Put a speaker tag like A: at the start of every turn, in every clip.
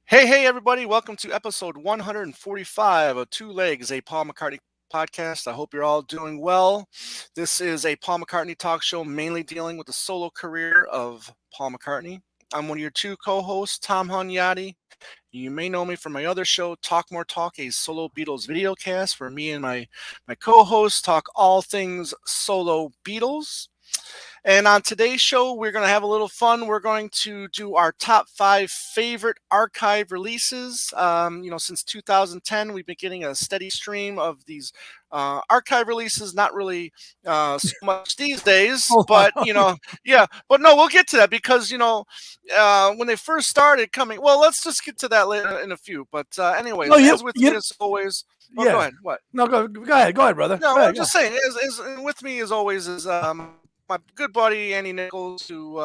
A: Hey, everybody. Welcome to episode 145 of Two Legs, a Paul McCartney podcast. I hope you're all doing well. This is a Paul McCartney talk show mainly dealing with the solo career of Paul McCartney. I'm one of your two co hosts, Tom Hunyadi. You may know me from my other show, Talk More Talk, a solo Beatles videocast, where me and my co hosts talk all things solo Beatles. And on today's show, we're going to have a little fun. We're going to do our top 5 favorite archive releases. Since 2010, we've been getting a steady stream of these archive releases. Not really so much these days,
B: Hold on.
A: but yeah. But no, we'll get to that because when they first started coming. Well, let's just get to that later in a few. But anyways,
B: No,
A: as with me as always. Oh, go
B: yeah.
A: ahead. What?
B: No, go ahead. Go ahead, brother.
A: No,
B: Go
A: I'm
B: ahead.
A: just saying. As with me as always is my good buddy Andy Nichols, who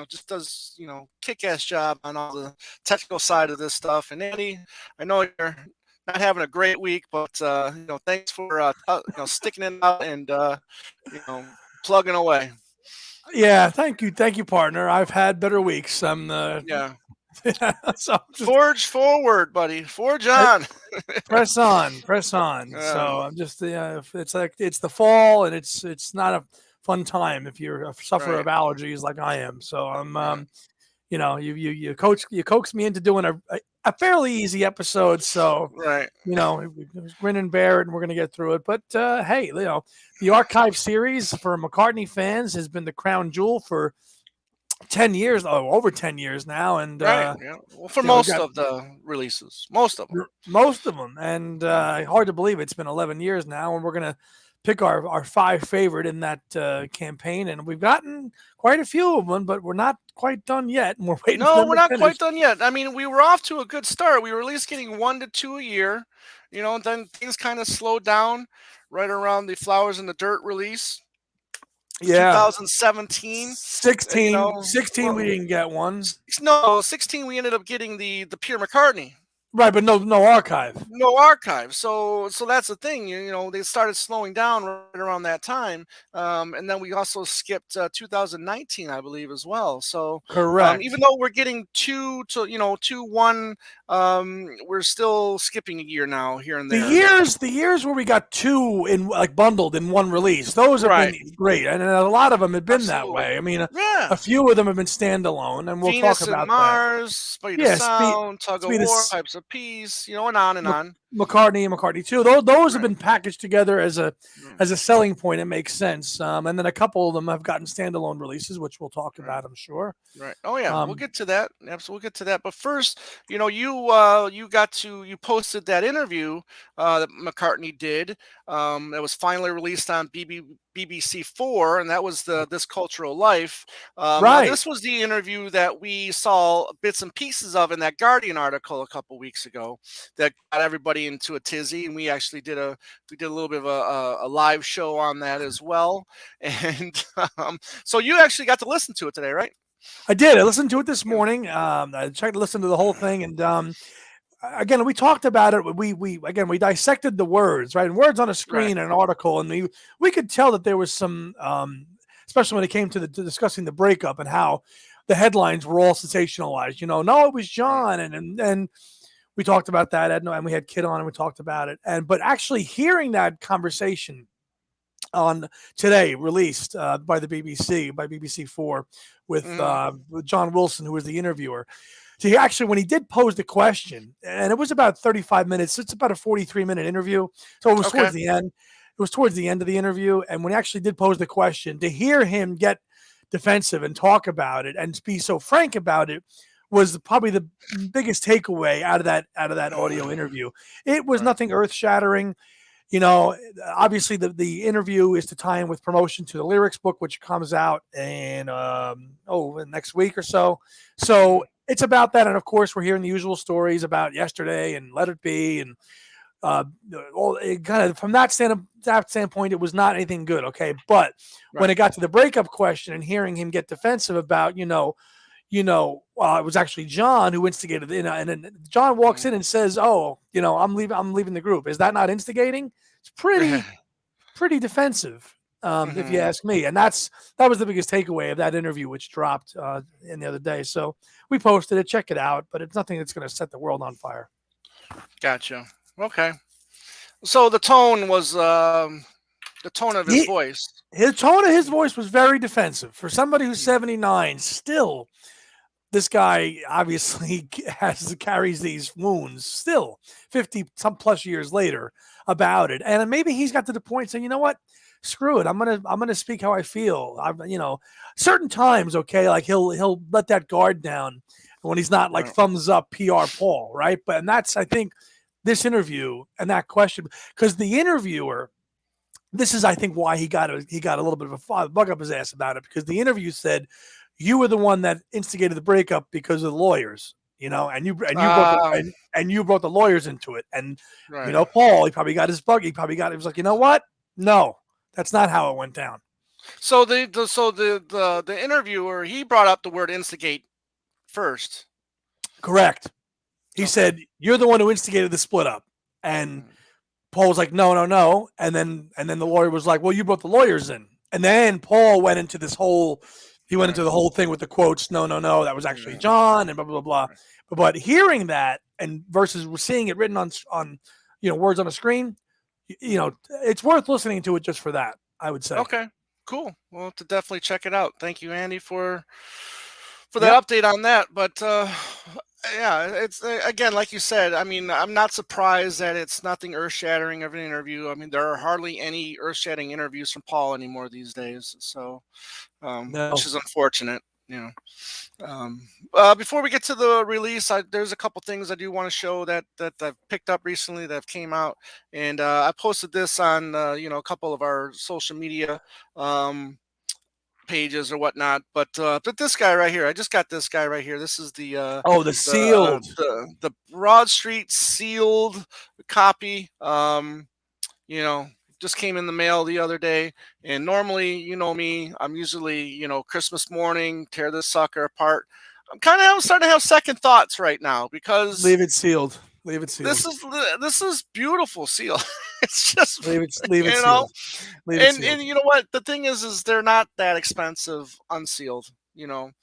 A: just does kick-ass job on all the technical side of this stuff. And Andy, I know you're not having a great week, but thanks for sticking it out and plugging away.
B: Yeah, thank you, partner. I've had better weeks.
A: Yeah,
B: So just
A: forge forward, buddy. Forge on.
B: press on, press on.
A: Uh,
B: So I'm just it's like it's the fall and it's not a fun time if you're a sufferer of
A: right,
B: allergies like I am. So I'm
A: right,
B: you coaxed me into doing a fairly easy episode. So
A: right.
B: we grin and bear it, and we're going to get through it. But hey, the archive series for McCartney fans has been the crown jewel for 10 years, over 10 years now. And,
A: Right. Yeah. Well, for
B: we've
A: most
B: got
A: of the releases, most of them.
B: most of them. And hard to believe it's been 11 years now. And we're going to pick our 5 favorite in that campaign. And we've gotten quite a few of them, but we're not quite done yet. And we're waiting for
A: No,
B: them
A: we're
B: to
A: not
B: finish.
A: quite done yet. I mean, we were off to a good start. We were at least getting 1 to 2 a year. And then things kind of slowed down right around the Flowers in the Dirt release,
B: Yeah.
A: 2017.
B: 16, we
A: Well,
B: didn't get one.
A: no, 16 we ended up getting the Pure McCartney.
B: Right, but no archive.
A: No archive. So that's the thing. They started slowing down right around that time, and then we also skipped 2019, I believe, as well. So even
B: Correct.
A: though we're getting 2-1, we're still skipping a year now here and
B: The
A: there.
B: years where we got 2 in like bundled in one release, those have been
A: Right.
B: great, and a lot of them have been that
A: Absolutely.
B: way. I mean,
A: Yeah.
B: a few of them have been standalone, and we'll talk
A: Venus and
B: about that.
A: Mars, Speed of
B: Yeah,
A: Sound, Tug of
B: Speed of
A: War, Pipes of Peace, and on and on.
B: McCartney and McCartney too. Those have
A: Right.
B: been packaged together as a
A: Mm.
B: selling point. It makes sense. And then a couple of them have gotten standalone releases, which we'll talk
A: Right.
B: about, I'm sure.
A: Right. Oh yeah, we'll
B: Um,
A: get to that. Absolutely, we'll get to that. But first, you posted that interview that McCartney did. That was finally released on BBC4, and that was the This Cultural Life. Now
B: right.
A: this was the interview that we saw bits and pieces of in that Guardian article a couple weeks ago that got everybody into a tizzy, and we actually did a little bit of a live show on that as well. And so you actually got to listen to it today, right?
B: I did. I listened to it this
A: Yeah.
B: morning. I tried to listen to the whole thing, and again, we talked about it. We dissected the words, right? And words on a
A: Right.
B: screen and an article, and we could tell that there was some, especially when it came to discussing the breakup and how the headlines were all sensationalized. No, it was
A: Right.
B: John, and we talked about that, and we had Kid on, and we talked about it. But actually hearing that conversation on today, released by the BBC, by BBC4,
A: Mhm.
B: with John Wilson, who was the interviewer. So when he did pose the question, and it was about 35 minutes, it's about a 43-minute interview. So it was
A: Okay.
B: towards the end. It was towards the end of the interview. And when he actually did pose the question, to hear him get defensive and talk about it and be so frank about it was probably the biggest takeaway out of that audio interview. It was
A: Right.
B: nothing earth shattering. Obviously the interview is to tie in with promotion to the lyrics book, which comes out in next week or so. So
A: Mhm.
B: it's about that, and of course we're hearing the usual stories about yesterday and Let It Be, and uh, kind of from that standpoint, it was not anything good. Okay, but when
A: Right.
B: it got to the breakup question and hearing him get defensive about it was actually John who instigated it. And then John walks
A: Mhm.
B: in and says, "Oh, I'm leaving the group. Is that not instigating?" It's pretty defensive. If you ask me. And that was the biggest takeaway of that interview, which dropped in the other day. So we posted it. Check it out. But it's nothing that's going to set the world on fire.
A: Gotcha. Okay. So the tone was the tone of his voice.
B: His tone of his voice was very defensive for somebody who's 79. Still, this guy obviously carries these wounds still 50 some plus years later about it. And maybe he's got to the point saying, you know what? Screw it. I'm gonna speak how I feel. Certain times, okay, like he'll let that guard down when he's not like thumbs up PR Paul, right? And that's, I think, this interview and that question, because the interviewer, this is, I think, why he got a little bit of a bug up his ass about it, because the interview said you were the one that instigated the breakup because of the lawyers, and you brought the lawyers into it, and Paul, he probably got his bug. He was like, you know what? No, that's not how it went down.
A: So the interviewer, he brought up the word instigate first.
B: Correct. He said, you're the one who instigated the split up. And Paul was like, no. And then the lawyer was like, well, you brought the lawyers in. And then Paul went into this whole, into the whole thing with the quotes. No, that was actually John, and blah, blah, blah. But hearing that and versus seeing it written on words on a screen, it's worth listening to it just for that, I would say.
A: Okay, cool. Well, to definitely check it out. Thank you, Andy, for that update on that. But yeah, it's again, like you said. I mean, I'm not surprised that it's nothing earth-shattering of an interview. I mean, there are hardly any earth-shattering interviews from Paul anymore these days. So, which is unfortunate. Before we get to the release, there's a couple things I do want to show that I've picked up recently that have came out, and I posted this on a couple of our social media pages or whatnot. But this guy right here, I just got this guy right here. This is the
B: sealed,
A: the Broad Street sealed copy. Just came in the mail the other day, and normally, me, I'm usually, Christmas morning, tear this sucker apart. I'm kind of starting to have second thoughts right now, because
B: leave it sealed.
A: This is beautiful seal. It's just
B: leave it sealed.
A: And you know what? The thing is they're not that expensive unsealed.
B: That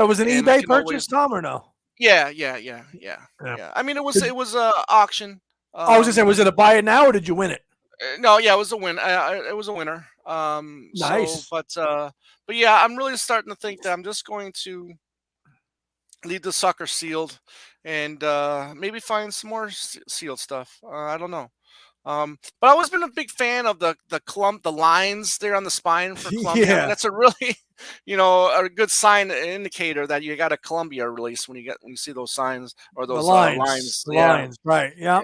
B: was an eBay purchase, Tom, or no?
A: Yeah. I mean, it was auction.
B: I was gonna say, was it a buy it now or did you win it?
A: No, yeah, it was a win. It was a winner.
B: Nice.
A: So, but yeah, I'm really starting to think that I'm just going to leave the sucker sealed, and maybe find some more sealed stuff. I don't know. But I've always been a big fan of the lines there on the spine for Columbia.
B: Yeah.
A: That's a really, a good sign indicator that you got a Columbia release when you see those signs or those lines.
B: Lines, right? Yeah.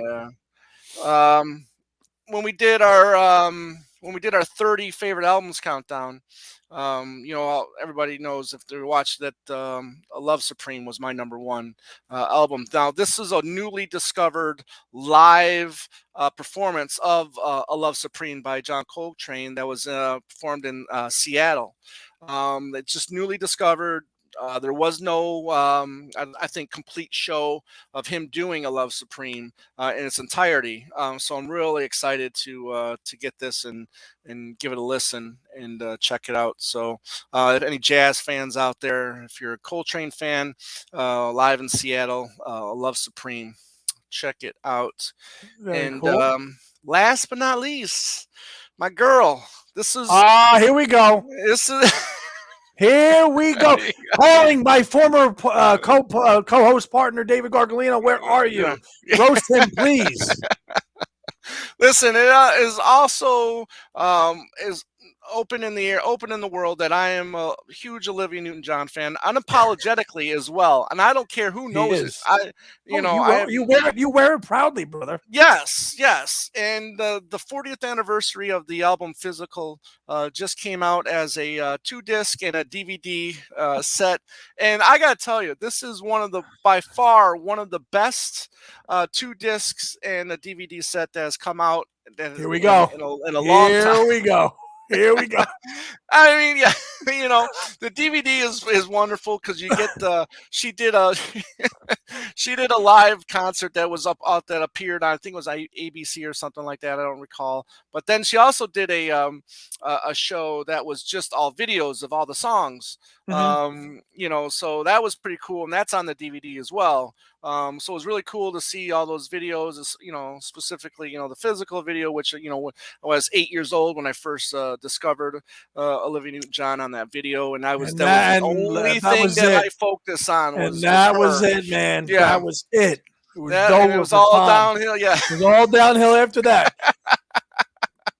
A: When we did our 30 favorite albums countdown, everybody knows, if they watched that, A Love Supreme was my number one album. Now, this is a newly discovered live performance of A Love Supreme by John Coltrane that was performed in Seattle. It's just newly discovered. There was no, I think, complete show of him doing A Love Supreme in its entirety. So I'm really excited to get this and give it a listen and check it out. So if any jazz fans out there, if you're a Coltrane fan, live in Seattle, A Love Supreme, check it out.
B: Very cool.
A: Last but not least, my girl. This is
B: here we go.
A: This is.
B: Here we go. Calling my former co-host partner, David Gargalino. Where are you? Roast him, please.
A: Listen, it is also is open in the world that I am a huge Olivia Newton-John fan, unapologetically as well, and I don't care who knows it.
B: You wear it proudly, brother.
A: Yes, and the 40th anniversary of the album Physical just came out as a 2-disc and a DVD set, and I gotta tell you, this is by far one of the best 2 discs and a DVD set that has come out.
B: Here we go.
A: In a long time.
B: Here we go.
A: I mean, yeah, the DVD is wonderful because you get she she did a live concert that was up out that appeared on, I think it was ABC or something like that. I don't recall. But then she also did a show that was just all videos of all the songs.
B: Mhm.
A: So that was pretty cool, and that's on the DVD as well. So it was really cool to see all those videos, specifically, the physical video, which, when I was 8 years old when I first discovered Olivia Newton-John on that video, and that was
B: And
A: the
B: that
A: only
B: that
A: thing
B: was
A: that
B: it.
A: I focused on
B: And
A: was
B: that was
A: her.
B: it, man.
A: Yeah,
B: That was it. It was
A: and it
B: over
A: was
B: for
A: all
B: Tom.
A: downhill. Yeah,
B: It was all downhill after that.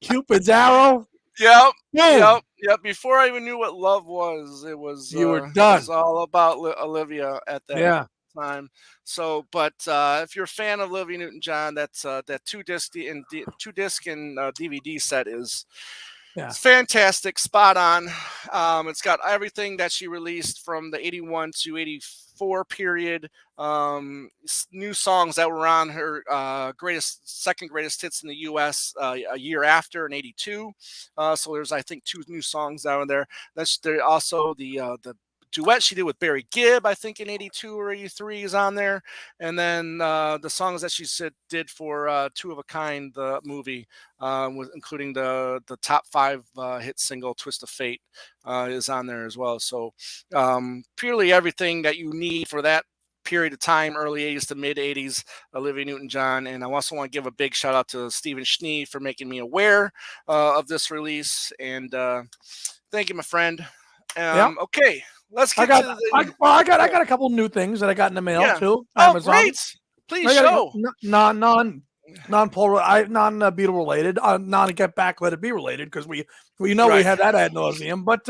B: Cupid's arrow.
A: yep,
B: Boom.
A: yep. Before I even knew what love was, it was
B: You were
A: it was
B: done.
A: all about Olivia at that
B: Yeah.
A: time. So, but if you're a fan of Olivia Newton-John, that's that two disc and DVD set is.
B: Yeah.
A: It's fantastic, spot on. It's got everything that she released from the 81 to 84 period. New songs that were on her second greatest hits in the U.S. A year after in 82. So there's, I think, 2 new songs down there. That's there also the duet she did with Barry Gibb, I think in 82 or 83 is on there. And then the songs that she did for Two of a Kind, the movie, including the top 5 hit single Twist of Fate is on there as well. So purely everything that you need for that period of time, early 80s to mid 80s, Olivia Newton-John. And I also want to give a big shout out to Stephen Schnee for making me aware of this release. And thank you, my friend.
B: Yeah.
A: Okay, let's
B: I
A: get
B: got
A: to the.
B: I got a couple new things that I got in the mail
A: Yeah.
B: too.
A: Oh,
B: Amazon.
A: great! Please
B: I got
A: show.
B: non Beatle related, non Get Back Let It Be related, because we we
A: Right.
B: had that ad nauseum. But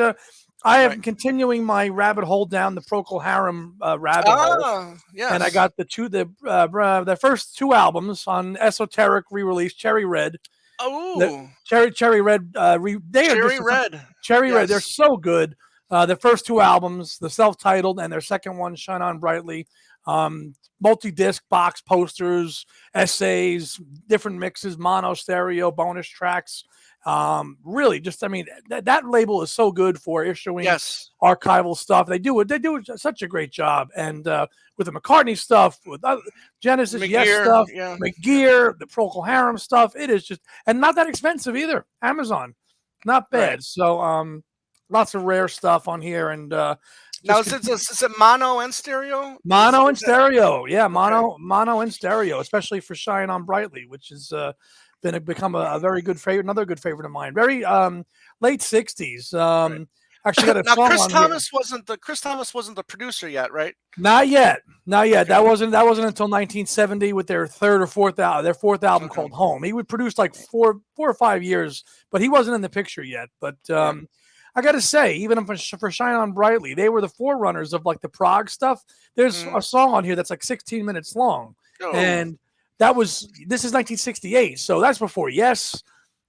B: I am
A: Right.
B: continuing my rabbit hole down the Procol Harum rabbit hole,
A: Yes.
B: and I got the first 2 albums on Esoteric re-release, Cherry Red. The
A: Oh,
B: Cherry Red, they are
A: Cherry
B: just
A: Red.
B: Cherry Red. They're
A: Yes.
B: so good. The first 2 albums, the self-titled and their second one, Shine On Brightly, multi-disc box posters, essays, different mixes, mono, stereo, bonus tracks. Really, just I mean, that label is so good for issuing
A: Yes.
B: archival stuff. They do such a great job, and with the McCartney stuff, with Genesis, Yes
A: McGear.
B: stuff,
A: Yeah.
B: McGear, the Procol Harum stuff. It is just, and not that expensive either. Amazon, not bad.
A: Right.
B: So lots of rare stuff on here, and
A: Now
B: just
A: is it mono and stereo?
B: mono and
A: Is that-
B: stereo. Yeah,
A: Okay.
B: mono and stereo, especially for Shine On Brightly, which is become a very good favorite, another good favorite of mine. Very late 60s.
A: Right.
B: Actually got a
A: Now
B: song
A: Chris
B: on here.
A: Thomas wasn't the producer yet, right?
B: Not yet.
A: Okay.
B: That wasn't until 1970 with their fourth album
A: Okay.
B: called Home. He would produce like 4 or 5 years, but he wasn't in the picture yet. But I got to say, even for Shine On Brightly, they were the forerunners of like the prog stuff. There's a song on here that's like 16 minutes long,
A: Oh.
B: and this is 1968, so that's before Yes,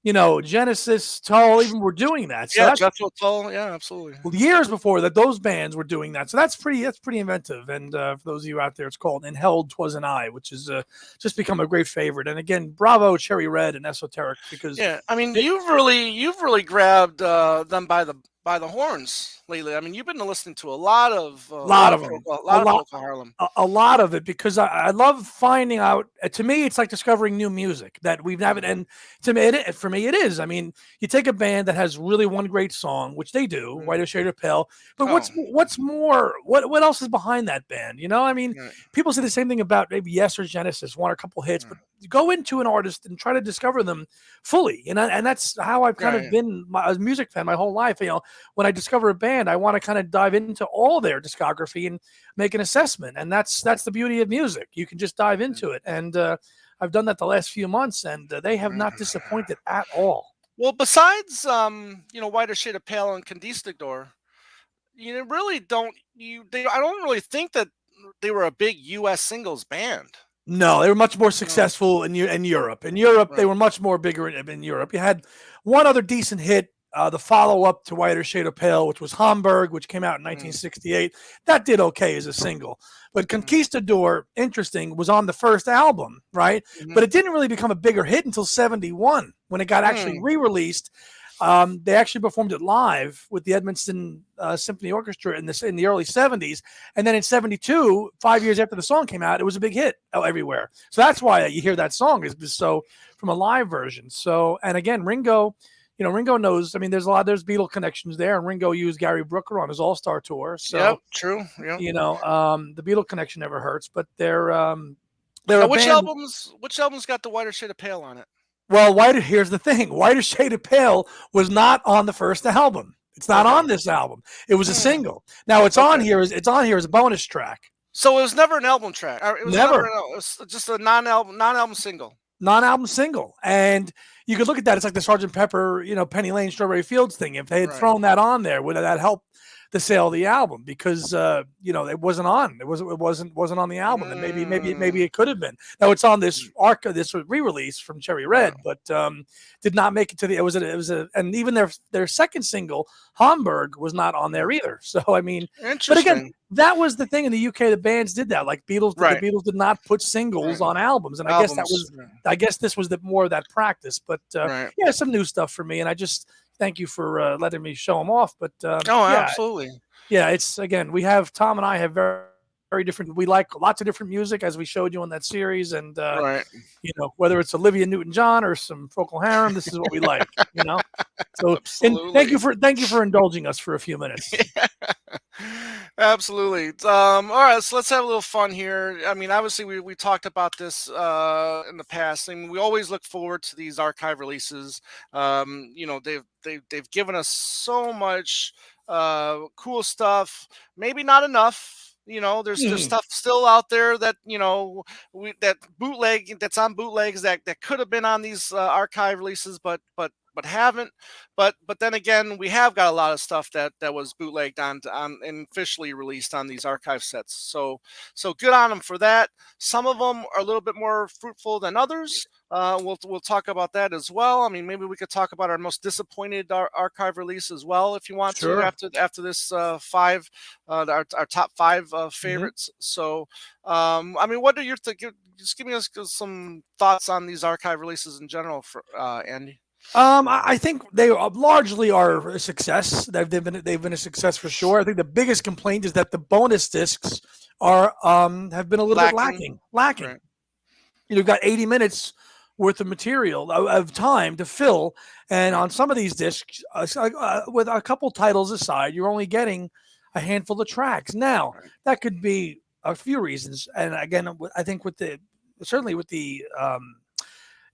B: Genesis, Tull even were doing that. So
A: Yeah,
B: that's
A: Jethro Tull. Yeah, absolutely.
B: years before that those bands were doing that. So that's pretty inventive. And for those of you out there, it's called "And Held 'Twas an I," which is just become a great favorite. And again, bravo Cherry Red and Esoteric, because
A: Yeah, I mean, you've really grabbed them by the horns lately. I mean, you've been listening to a lot of
B: them.
A: Procol Harlem.
B: A lot of it, because I love finding out. To me, it's like discovering new music that we've never. And to me, for me, it is. I mean, you take a band that has really one great song, which they do, Whiter Shade of Pale. But what's more? What else is behind that band? I mean, people say the same thing about maybe Yes or Genesis, one or a couple hits, but go into an artist and try to discover them fully. And that's how I've kind of been a music fan my whole life. When I discover a band, I want to kind of dive into all their discography and make an assessment. And that's the beauty of music. You can just dive into it. And I've done that the last few months, and they have not disappointed at all.
A: Well, besides Whiter Shade of Pale and Conquistador, you really don't. I don't really think that they were a big U.S. singles band.
B: No, they were much more successful in Europe. In Europe, they were much more bigger in Europe. You had one other decent hit, the follow-up to Whiter Shade of Pale, which was Hamburg, which came out in 1968. That did okay as a single. But Conquistador, interesting, was on the first album, right? But it didn't really become a bigger hit until 71, when it got actually re-released They actually performed it live with the Edmonton Symphony Orchestra in the early '70s, and then in '72, 5 years after the song came out, it was a big hit everywhere. So that's why you hear that song is so from a live version. So, and again, Ringo. Ringo knows. I mean, there's Beatle connections there, and Ringo used Gary Brooker on his All-Star tour. So,
A: Yep, true. Yep.
B: the Beatle connection never hurts. But they're a
A: Which
B: band.
A: albums got the Whiter Shade of Pale on it?
B: Well, here's the thing: Whiter Shade of Pale was not on the first album. It's not on this album. It was a single. Now it's on here. It's on here as a bonus track.
A: So it was never an album track. It was
B: Never.
A: It was just a non-album single.
B: Non-album single, and you could look at that. It's like the Sgt. Pepper, Penny Lane, Strawberry Fields thing. If they had thrown that on there, would that help the sale of the album? Because it wasn't on. It wasn't on the album, and maybe it could have been. Now it's on this re-release from Cherry Red, but did not make it to the. It was and even their second single, Hamburg, was not on there either. So I mean, but again, that was the thing in the UK. The bands did that. Like Beatles, the Beatles did not put singles on albums, and I guess this was more of that practice. But yeah, some new stuff for me, and I just thank you for letting me show them off. But
A: absolutely.
B: Yeah, it's again, Tom and I have very, very different. We like lots of different music, as we showed you on that series, and whether it's Olivia Newton-John or some Procol Harum, this is what we like. So and thank you for indulging us for a few minutes.
A: Absolutely. All right, so let's have a little fun here. I mean, obviously we talked about this in the past. I mean, we always look forward to these archive releases. They've given us so much cool stuff. Maybe not enough. There's stuff still out there that that bootleg that's on bootlegs that could have been on these archive releases, but haven't. But then again, we have got a lot of stuff that was bootlegged on and officially released on these archive sets. So good on them for that. Some of them are a little bit more fruitful than others. We'll talk about that as well. I mean, maybe we could talk about our most disappointed archive release as well, if you want to, after this our top five favorites. So, I mean, what are your just give me some thoughts on these archive releases in general, for Andy.
B: I think they largely are a success. They've been a success for sure. I think the biggest complaint is that the bonus discs have been a little bit lacking. Right. You've got 80 minutes worth of material of time to fill, and on some of these discs, with a couple titles aside, you're only getting a handful of tracks. Now that could be a few reasons, and again, I think with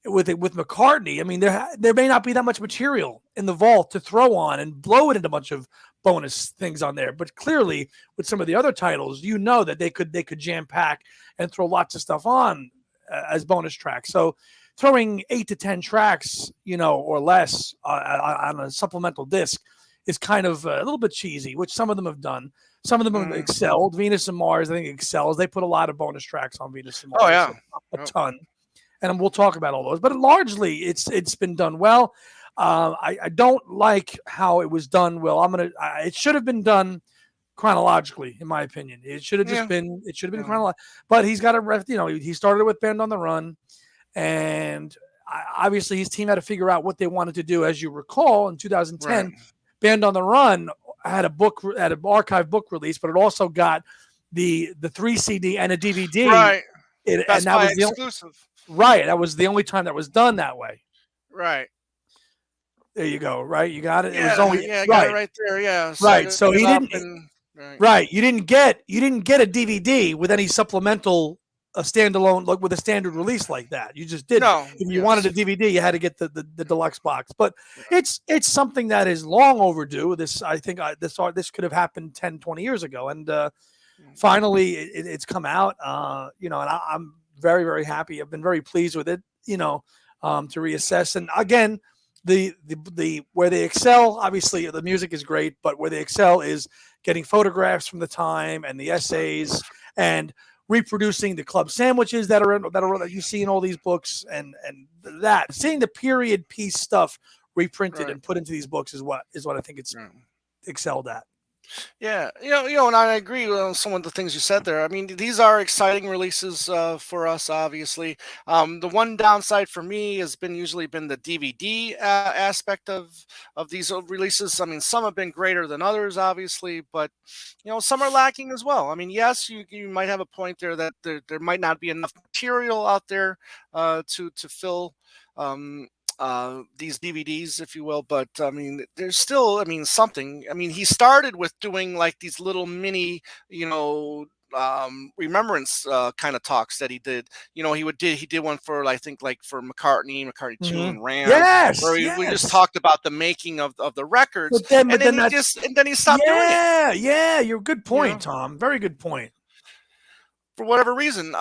B: McCartney, I mean, there may not be that much material in the vault to throw on and blow it into a bunch of bonus things on there. But clearly, with some of the other titles, that they could jam pack and throw lots of stuff on as bonus tracks. So throwing 8 to 10 tracks, or less on a supplemental disc is kind of a little bit cheesy, which some of them have done. Some of them have excelled. Venus and Mars, I think, excels. They put a lot of bonus tracks on Venus and Mars.
A: Oh yeah,
B: a ton. And we'll talk about all those, but largely it's been done well. I don't like how it was done. Well, it should have been done chronologically, in my opinion. It should have just been. It should have been chronological. But he's got he started with Band on the Run, and obviously his team had to figure out what they wanted to do. As you recall, in 2010, Band on the Run had an archive book release, but it also got the 3 CD and a DVD.
A: Right.
B: And that was the
A: exclusive.
B: Right. That was the only time that was done that way.
A: Right.
B: There you go. Right. You got it.
A: Yeah,
B: it was only
A: got it right there. Yeah.
B: Right. So he didn't. Right. You didn't get a DVD with any supplemental, a standalone, like with a standard release like that. You just didn't.
A: No.
B: If you wanted a DVD, you had to get the deluxe box. But it's something that is long overdue. I think this could have happened 10, 20 years ago, and finally it's come out. And I'm very, very happy. I've been very pleased with it, to reassess. And again, the where they excel, obviously the music is great, but where they excel is getting photographs from the time and the essays and reproducing the club sandwiches that you see in all these books, and that seeing the period piece stuff reprinted and put into these books is what I think it's excelled at.
A: Yeah, and I agree with some of the things you said there. I mean, these are exciting releases for us, obviously. The one downside for me has been usually been the DVD aspect of these releases. I mean, some have been greater than others, obviously, but some are lacking as well. I mean, yes, you might have a point there that there might not be enough material out there to fill. Um, these DVDs, if you will. But I mean, there's still, I mean, something. I mean, he started with doing like these little mini, remembrance kind of talks that he did. He did one for, I think, like for McCartney 2
B: Mhm.
A: and Ram, where
B: Yes,
A: we just
B: yes.
A: talked about the making of the records,
B: But then
A: and
B: but
A: then
B: then that's
A: he stopped doing it.
B: yeah, yeah, you're good
A: You
B: point,
A: know,
B: Tom. Very good point.
A: for whatever reason.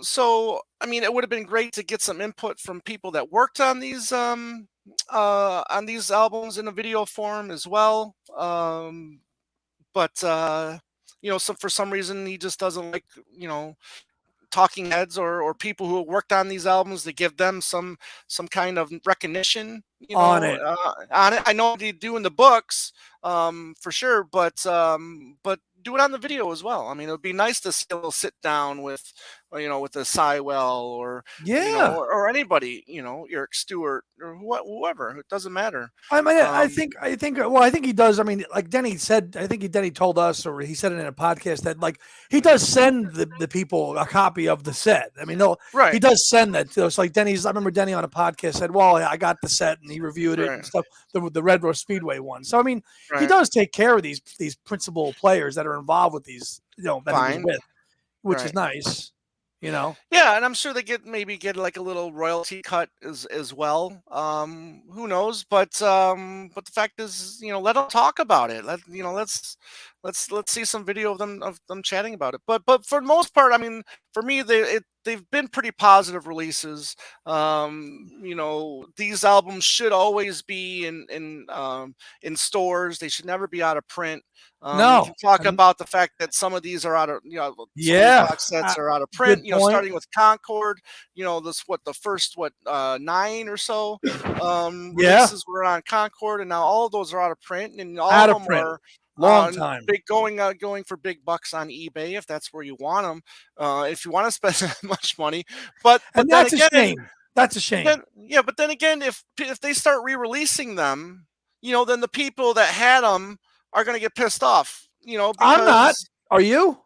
A: So I mean, it would have been great to get some input from people that worked on these albums in a video form as well. But so for some reason he just doesn't like talking heads or people who worked on these albums to give them some kind of recognition
B: On it.
A: on it. I know they do in the books, for sure, but do it on the video as well. I mean, it would be nice to see a little sit down with with a Sywell or
B: Yeah.
A: or anybody, Eric Stewart or whoever. It doesn't matter.
B: I mean,
A: um
B: well, I think he does. I mean, like Denny said, I think Denny told us, or he said it in a podcast that like he does send the people a copy of the set. I mean, he
A: right,
B: does send that. So it's like Denny's. I remember Denny on a podcast said, "Well, I got the set and he reviewed it
A: right,
B: and stuff." The Red Rose Speedway one. So I mean, he
A: right.
B: does take care of these principal players that are involved with these, that he was
A: Fine.
B: with, which is
A: Right.
B: nice. You know,
A: Yeah, and I'm sure they maybe get like a little royalty cut as well. Who knows? But the fact is, let them talk about it. Let's see some video of them chatting about it. But for the most part, I mean, for me, they've been pretty positive releases. These albums should always be in stores. They should never be out of print. We
B: no,
A: can talk
B: and
A: about the fact that some of these are out of, some of these
B: yeah,
A: box sets are out of print,
B: good point.
A: starting with Concord, the first, 9 or so
B: Yeah,
A: releases were on Concord, and now all of those are out of print, and all of
B: out of
A: them
B: print,
A: are
B: long time.
A: big going for big bucks on eBay if that's where you want them, if you want to spend that much money. But
B: And
A: then
B: that's a
A: again,
B: shame. That's a shame.
A: but then again, if they start re-releasing them, then the people that had them are going to get pissed off,
B: I'm not.
A: because
B: Are you?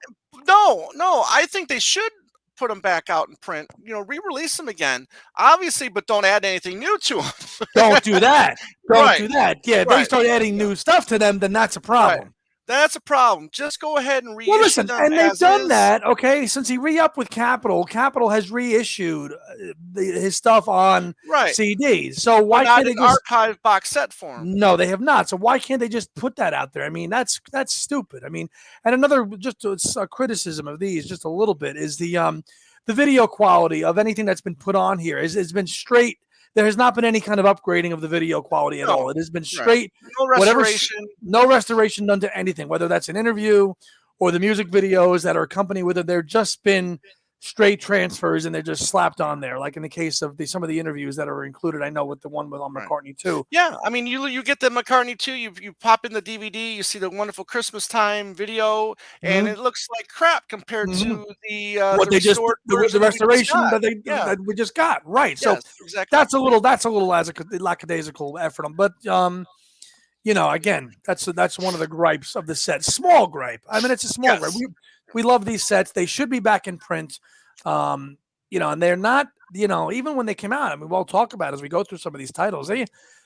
A: no, I think they should put them back out in print, re-release them again, obviously, but don't add anything new to them.
B: Don't do that. Don't
A: Right,
B: do that. Yeah, if they
A: right,
B: start adding
A: yeah,
B: new stuff to them, then that's a
A: right.
B: problem.
A: That's a problem. Just go ahead and
B: Well,
A: reissue
B: listen,
A: them
B: and they've
A: as
B: done
A: is.
B: that. Okay, since he re-upped with Capitol, Capitol has reissued his stuff on
A: Right,
B: CDs. So
A: but
B: why
A: not
B: can't
A: in
B: they just?
A: archive box set form.
B: No, they have not. So why can't they just put that out there? I mean, that's stupid. I mean, and another just a criticism of these, just a little bit, is the video quality of anything that's been put on here has been straight. There has not been any kind of upgrading of the video quality at all.
A: No,
B: It has been
A: right.
B: straight,
A: No
B: whatever,
A: restoration.
B: no restoration done to anything, whether that's an interview or the music videos that are accompanied with it. They're just been straight transfers and they're just slapped on there. Like in the case of some of the interviews that are included, I know with the one with on
A: Right.
B: McCartney too.
A: Yeah, I mean, you get the McCartney too. You pop in the DVD, you see the wonderful Christmas time video, and
B: Mm-hmm.
A: it looks like crap compared
B: Mm-hmm.
A: to
B: What
A: the
B: they just
A: restored
B: the
A: version that we just
B: restoration
A: got.
B: that they
A: Yeah.
B: that we just got right. So
A: Yes. Exactly.
B: that's a little lackadaisical effort. But again, that's one of the gripes of the set. Small gripe. I mean, it's a small gripe.
A: Yes.
B: We love these sets. They should be back in print. And they're not. Even when they came out, I mean, we'll talk about it as we go through some of these titles.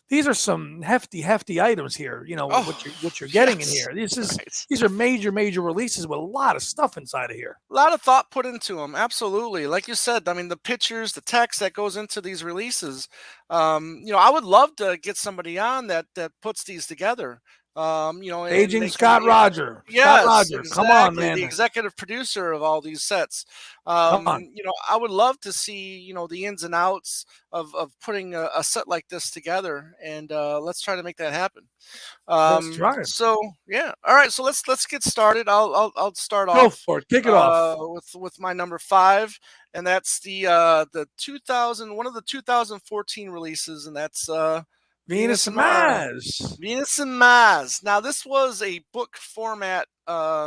B: These are some hefty items here.
A: Oh,
B: What you're getting in
A: yes.
B: here.
A: Right.
B: These are major releases with a lot of stuff inside of here.
A: A lot of thought put into them. Absolutely. Like you said, I mean, the pictures, the text that goes into these releases. I would love to get somebody on that puts these together. And
B: Aging
A: they can,
B: Scott Roger. Scott
A: yes,
B: Roger. Come on,
A: exactly. The
B: man.
A: executive producer of all these sets.
B: Come on.
A: I would love to see, the ins and outs of putting a set like this together, and let's try to make that happen.
B: Let's try it.
A: So yeah, all right. So let's get started. I'll start
B: Go
A: off
B: for it. Kick it off.
A: with my number 5, and that's the 2000 one of the 2014 releases, and that's
B: Venus
A: Venus
B: and
A: and Mars.
B: Mars.
A: Venus and Mars. Now, this was a book format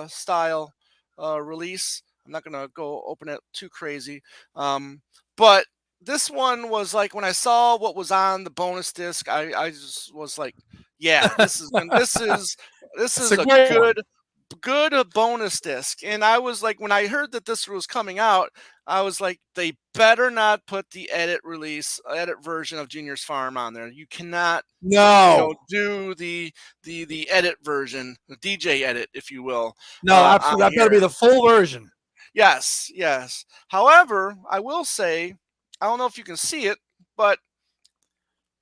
A: style release. I'm not gonna go open it too crazy, but this one was like when I saw what was on the bonus disc, I just was like, yeah, this
B: It's
A: is
B: a
A: a
B: great one.
A: good bonus disc. And I was like, when I heard that this was coming out, I was like, they better not put the edit version of Junior's Farm on there. You cannot,
B: No,
A: do the edit version, the DJ edit, if you will,
B: no,
A: on
B: absolutely. That better be
A: here.
B: the full version.
A: Yes, yes. However, I will say, I don't know if you can see it, but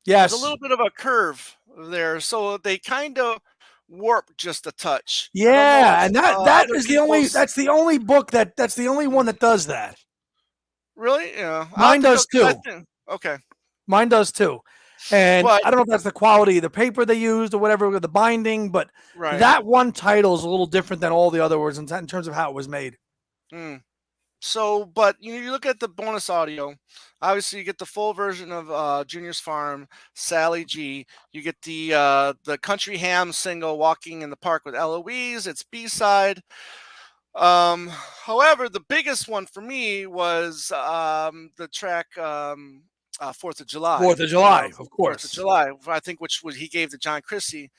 A: there's a
B: Yes.
A: little bit of a curve there, so they kind of warp just a touch. I don't know if
B: Yeah, and that
A: other
B: is the only.
A: people's
B: That's the only book that's the only one that does that.
A: really, yeah. I'll have
B: Mine
A: to go
B: does
A: because I
B: too.
A: think okay,
B: Mine does too. And
A: but
B: I don't know if that's the quality of the paper they used or whatever with the binding, but
A: right.
B: that one title is a little different than all the other words in terms of how it was made.
A: Mm. So, but you look at the bonus audio. Obviously, you get the full version of Junior's Farm, Sally G. You get the Country Ham single, "Walking in the Park with Eloise." It's B-side. Um, However, the biggest one for me was the track "Fourth of July."
B: 4th of July, of
A: Fourth of
B: course.
A: July, I think, which was he gave to John Christie,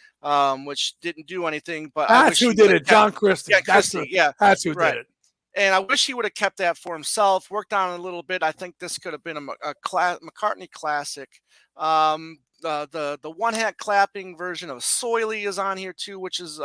A: which didn't do anything. But I
B: That's
A: wish
B: who
A: he would
B: did
A: have
B: it.
A: kept.
B: John
A: Yeah,
B: Christie.
A: Christie. Yeah,
B: That's who did
A: right.
B: it.
A: And I wish he would have kept that for himself. Worked on it a little bit. I think this could have been a McCartney classic. The one hat clapping version of "Soily" is on here too, which is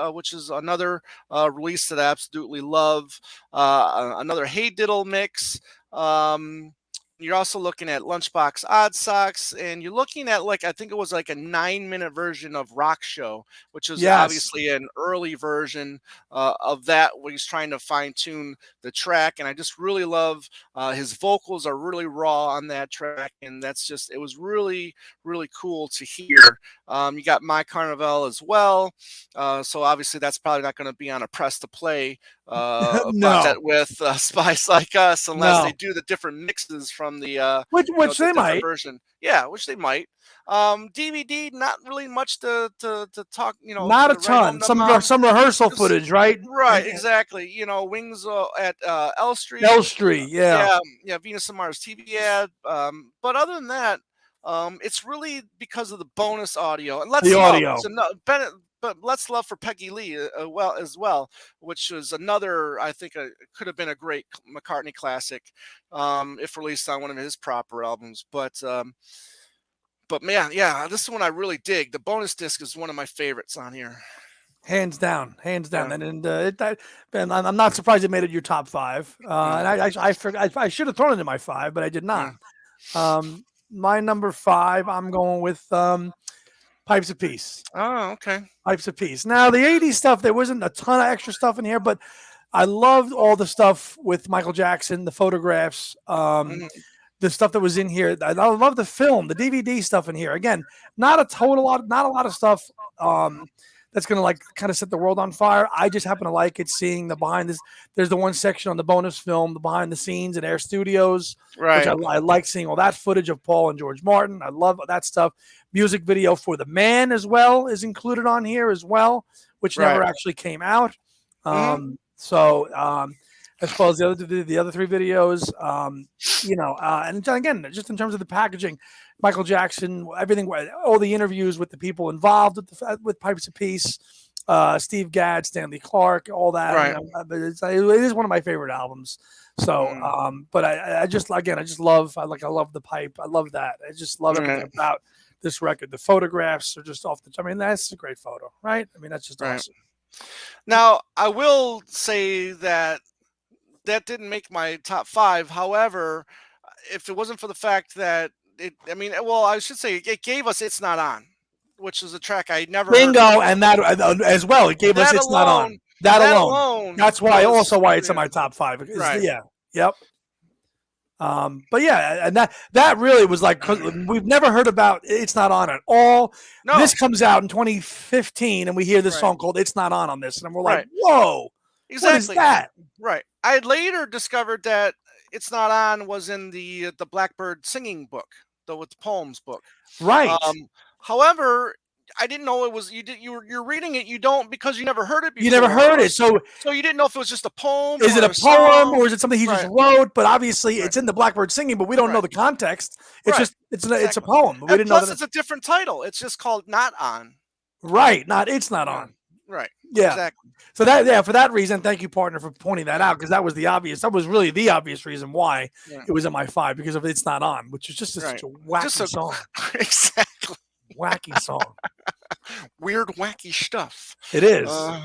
A: another release that I absolutely love. Another "Hey Diddle" mix. Um, you're also looking at Lunchbox Odd Socks, and you're looking at, like, I think it was like a 9-minute version of Rock Show, which is
B: Yes.
A: obviously an early version of that, where he's trying to fine tune the track. And I just really love his vocals are really raw on that track, and it was really really cool to hear. You got My Carnival as well, so obviously that's probably not going to be on a press to play
B: No.
A: project with Spice Like Us, unless they
B: No.
A: do the different mixes from the
B: Which
A: the
B: they
A: different
B: might.
A: version. Yeah, which they might. DVD, not really much to talk,
B: Not a
A: to write home
B: ton.
A: to mom.
B: Some rehearsal
A: Just
B: footage, right?
A: right, exactly. Wings at L Street.
B: L Street, yeah.
A: Yeah, yeah, Venus and Mars TV ad. But other than that, it's really because of the bonus audio and
B: The
A: Let's Love.
B: audio.
A: So no, Bennett, but Let's Love for Peggy Lee well, which was another, I think, could have been a great McCartney classic if released on one of his proper albums. But man, yeah, this is one I really dig. The bonus disc is one of my favorites on here.
B: Hands down, hands down.
A: Yeah.
B: And I'm not surprised it made it your top 5.
A: Mm.
B: And I should have thrown it in my 5, but I did not. My number 5, I'm going with Pipes of Peace.
A: Oh, okay.
B: Pipes of Peace. Now, the 80s stuff, there wasn't a ton of extra stuff in here, but I loved all the stuff with Michael Jackson, the photographs,
A: Mhm.
B: the stuff that was in here. I love the film, the DVD stuff in here. Again, not a lot of stuff that's going to like kind of set the world on fire. I just happen to like it, seeing the behind this. There's the one section on the bonus film, the behind the scenes at Air Studios, which
A: Right.
B: I like seeing all that footage of Paul and George Martin. I love that stuff. Music video for The Man as well is included on here as well, which never
A: Right.
B: actually came out.
A: Mhm.
B: As well as the other 3 videos, and again, just in terms of the packaging, Michael Jackson, everything, all the interviews with the people involved with Pipes of Peace, Steve Gadd, Stanley Clark, all that.
A: Right.
B: It is one of my favorite albums. So, but I just love, I love the pipe. I love that. I just love everything about this record. The photographs are just off the. I mean, that's a great photo, right? I mean, that's just
A: Right.
B: awesome.
A: Now, I will say that didn't make my top 5. However, if it wasn't for the fact that I should say it gave us "It's Not On," which is a track I never heard
B: Bingo,
A: before.
B: and that as well. It gave us
A: That
B: It's Not On.
A: alone,
B: That
A: that
B: alone.
A: alone
B: That's why
A: was
B: it's in my top 5.
A: right.
B: Yeah. Yep. But yeah, and that really was like, 'cause we've never heard about It's Not On at all.
A: No,
B: This comes out in 2015, and we hear this
A: right,
B: song called It's Not On this, and we're like,
A: right,
B: whoa, what is
A: exactly,
B: that?
A: right. I had later discovered that "It's Not On" was in the Blackbird singing book, with the poems book.
B: Right.
A: Um, However, I didn't know it was you're reading it. You don't because you never heard it
B: You never
A: before.
B: heard it. So
A: So you didn't know if it was just a poem
B: is it
A: or
B: a
A: a
B: poem
A: song.
B: or is it something he just
A: Right.
B: wrote? But obviously,
A: Right.
B: it's in the Blackbird singing, but we don't know
A: Right.
B: the context. It's
A: Right.
B: just it's a
A: Exactly.
B: poem. We
A: And
B: didn't know
A: plus,
B: that.
A: it's a different title. It's just called "Not On."
B: Right? Not it's not
A: Yeah.
B: on.
A: Right.
B: Yeah.
A: Exactly.
B: So that for that reason, thank you, partner, for pointing that
A: Yeah.
B: out because that was the obvious. That was really the obvious reason why
A: Yeah.
B: it was in my 5 because of it's not on, which is just such
A: Right.
B: a
A: Just
B: wacky
A: a
B: song.
A: exactly
B: Wacky song.
A: weird, wacky stuff.
B: It is.
A: Uh,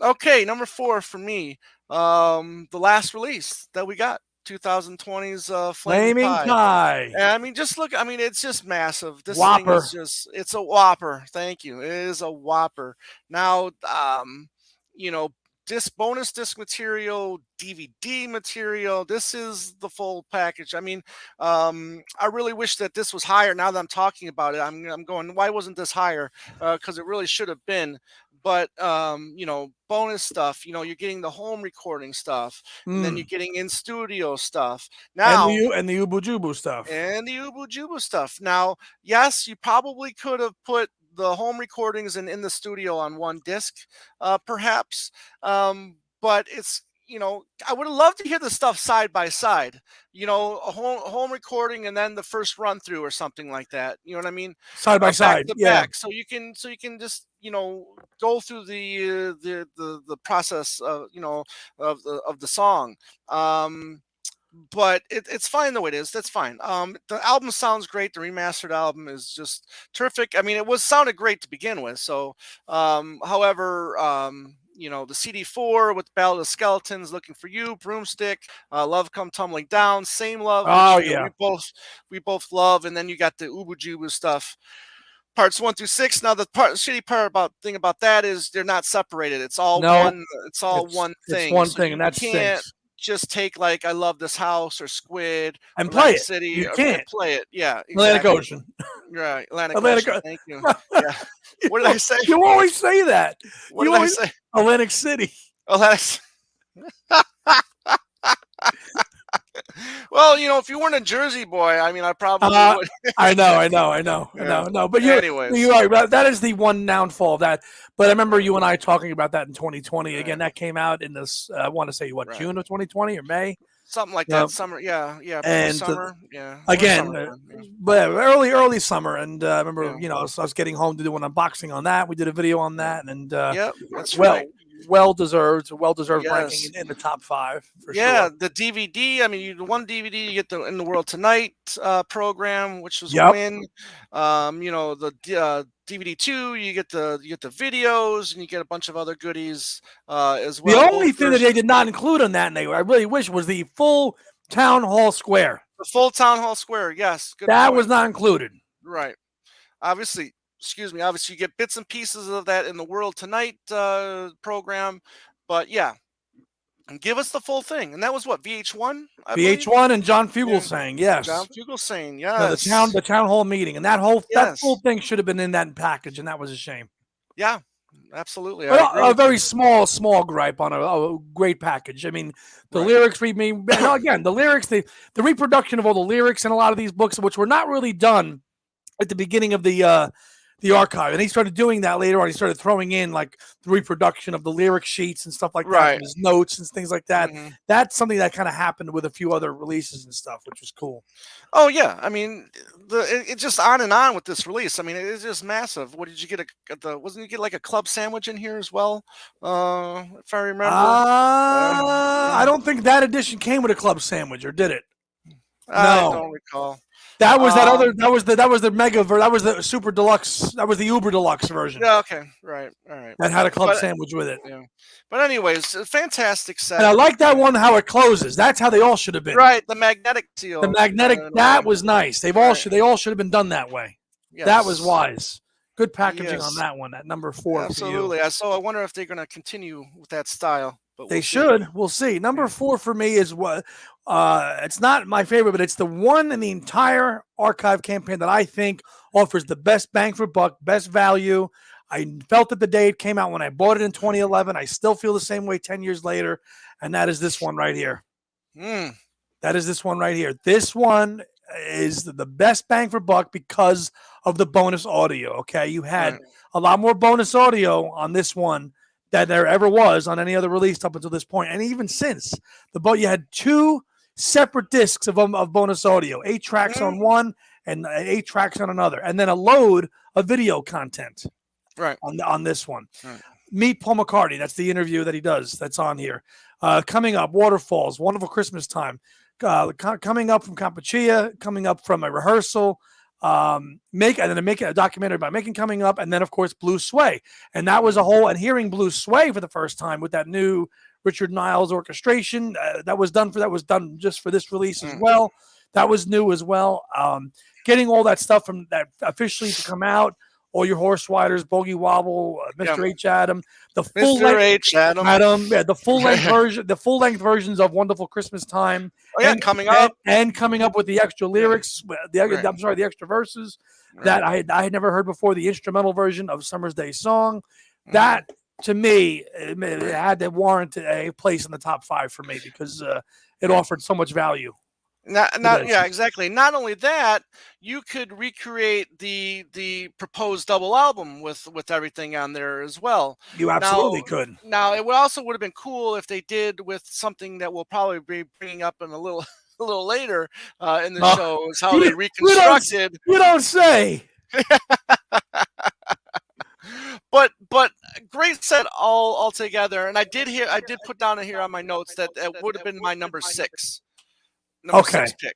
A: Okay, number 4 for me. The last release that we got, 2020's Flaming
B: Flaming
A: Pie.
B: Pie.
A: And I mean, just look. I mean, it's just massive. This thing is
B: Whopper.
A: just—it's a whopper. Thank you. It is a whopper. Now, you know, disc bonus disc material, DVD material. This is the full package. I mean, I really wish that this was higher. Now that I'm talking about it, I'm going. Why wasn't this higher? Because it really should have been. But bonus stuff. You're getting the home recording stuff, and then you're
B: Mm.
A: getting in studio stuff.
B: And
A: Now
B: the Ubu Jubu stuff.
A: and the Ubu Jubu stuff. Now, yes, you probably could have put the home recordings in the studio on one disc, perhaps. But I would have loved to hear the stuff side by side. A home recording and then the first run through or something like that. You know what I mean?
B: Side by
A: Back
B: side.
A: to
B: Yeah.
A: back, so you can just go through the process of the song. But it's fine the way it is. That's fine. The album sounds great. The remastered album is just terrific. I mean, it was sounded great to begin with. So, however, the CD4 with Ballad of Skeletons, Looking for You, Broomstick, Love Come Tumbling Down, Same Love,
B: Oh
A: which
B: yeah.
A: we both love, and then you got the Ubu Jubu stuff. Parts 1 through 6. Now the shitty thing about that is they're not separated. It's all
B: No,
A: one. It's all one
B: it's
A: thing.
B: one
A: So
B: thing,
A: you
B: and that
A: can't
B: stinks.
A: just take like I Love This House or Squid
B: And
A: or
B: play
A: Atlantic
B: it.
A: City
B: You
A: and
B: can't.
A: play it. Yeah,
B: Atlantic
A: exactly.
B: Ocean.
A: Right, Atlantic
B: Atlantic.
A: Ocean. Thank you. Yeah. What did I say?
B: You always say that.
A: What
B: You
A: did I
B: always
A: say?
B: Atlantic City.
A: Atlantic. Well, if you weren't a Jersey boy, I mean, I probably
B: Uh,
A: would.
B: I know.
A: Yeah.
B: No. But
A: Anyways.
B: you're right. That is the one downfall of that. But I remember
A: Right.
B: you and I talking about that in 2020. Again,
A: Right.
B: that came out in this. I want to say what,
A: Right.
B: June of 2020 or May.
A: Something like
B: Uh,
A: that. Summer. Yeah.
B: and
A: Pre-summer. Yeah. Or
B: again,
A: summertime. Yeah.
B: but early summer. And I remember,
A: Yeah.
B: I was getting home to do an unboxing on that. We did a video on
A: Yeah.
B: that, and
A: Yep. That's
B: well,
A: right.
B: well deserved ranking
A: Yes.
B: in the top 5 for
A: Yeah,
B: sure.
A: the DVD. I mean, the one DVD you get the In the World Tonight program, which was a
B: Yep.
A: win. The DVD 2, you get the videos, and you get a bunch of other goodies as
B: The
A: well. Both
B: only thing that they did not include on that, and I really wish, was the full town hall square.
A: the full Town Hall Square. Yes, good
B: That
A: point.
B: was not included.
A: Right. Obviously, excuse me. Obviously, you get bits and pieces of that in the World Tonight program, but yeah, and give us the full thing. And that was what, VH1, I believe.
B: VH1 and John Fugel
A: Yeah.
B: saying
A: John
B: yes.
A: Fugelsang,
B: No,
A: yes.
B: the town hall meeting, and that full
A: Yes.
B: thing should have been in that package, and that was a shame.
A: Yeah, absolutely. I
B: But
A: agree
B: a
A: with
B: very
A: you.
B: small gripe on a great package. I mean, the
A: Right.
B: lyrics read me again. The lyrics, the reproduction of all the lyrics in a lot of these books, which were not really done at the beginning of the archive, and he started doing that later on. He started throwing in like the reproduction of the lyric sheets and stuff like that,
A: Right.
B: from his notes and things like that.
A: Mhm.
B: That's something that kind of happened with a few other releases and stuff, which was cool.
A: Oh yeah, I mean, it's just on and on with this release. I mean, it is just massive. What did you get? Wasn't you get like a club sandwich in here as well? If I remember.
B: I don't think that edition came with a club sandwich, or did it?
A: I
B: No.
A: don't recall.
B: That was that other.
A: Um,
B: That was the mega. That was the super deluxe. That was the Uber deluxe version
A: yeah. Okay. Right. All right.
B: that had a club
A: But
B: sandwich with it.
A: yeah. But anyways, a fantastic set.
B: And I like that one how it closes. That's how they all should have been.
A: Right. The magnetic seal.
B: The magnetic,
A: in a
B: that
A: way.
B: was nice.
A: Right.
B: They all should have been done that way.
A: Yes.
B: That was wise. Good packaging on
A: Yes.
B: that one. At number 4 for you.
A: Absolutely. So I wonder if they're going to continue with that style. But
B: They
A: we'll see.
B: should. We'll see. Number
A: Yeah.
B: 4 for me is what it's not my favorite, but it's the one in the entire archive campaign that I think offers the best bang for buck, best value. I felt it the day it came out when I bought it in 2011. I still feel the same way 10 years later, and that is this one right here.
A: Mm.
B: That is this one right here. This one is the best bang for buck because of the bonus audio. Okay, you had
A: Right.
B: a lot more bonus audio on this one than there ever was on any other release up until this point, and even since you had two separate discs of bonus audio, 8 tracks
A: Mhm.
B: on one and 8 tracks on another, and then a load of video content
A: Right.
B: on this one.
A: Right.
B: Meet Paul McCartney. That's the interview that he does. That's on here. Coming up, Waterfalls, Wonderful Christmas Time. Coming up from Kampuchea, coming up from a rehearsal. Make a documentary about making coming up, and then of course Blue Sway, and that was a whole. And hearing Blue Sway for the first time with that new Richard Niles orchestration that was done just for this release as well. That was new as well. Getting all that stuff from that officially to come out. All Your Horse Riders, Bogey Wobble, Mr. H. Adam, the full
A: Mr.
B: length
A: H. Adam.
B: the full length versions of Wonderful Christmas Time.
A: Oh yeah, coming up
B: and coming up with the extra lyrics, the extra verses that I had never heard before. The instrumental version of Summer's Day Song, that to me it had to warrant a place in the top 5 for me because it offered so much value.
A: Yeah, exactly. Not only that, you could recreate the proposed double album with everything on there as well.
B: You absolutely could.
A: Now, it would have been cool if they did with something that we'll probably be bringing up in a little a little later in the show is how they reconstructed.
B: You don't say.
A: But great set all together. And I did put down here on my notes that it would have been my number 6. Number 6 pick.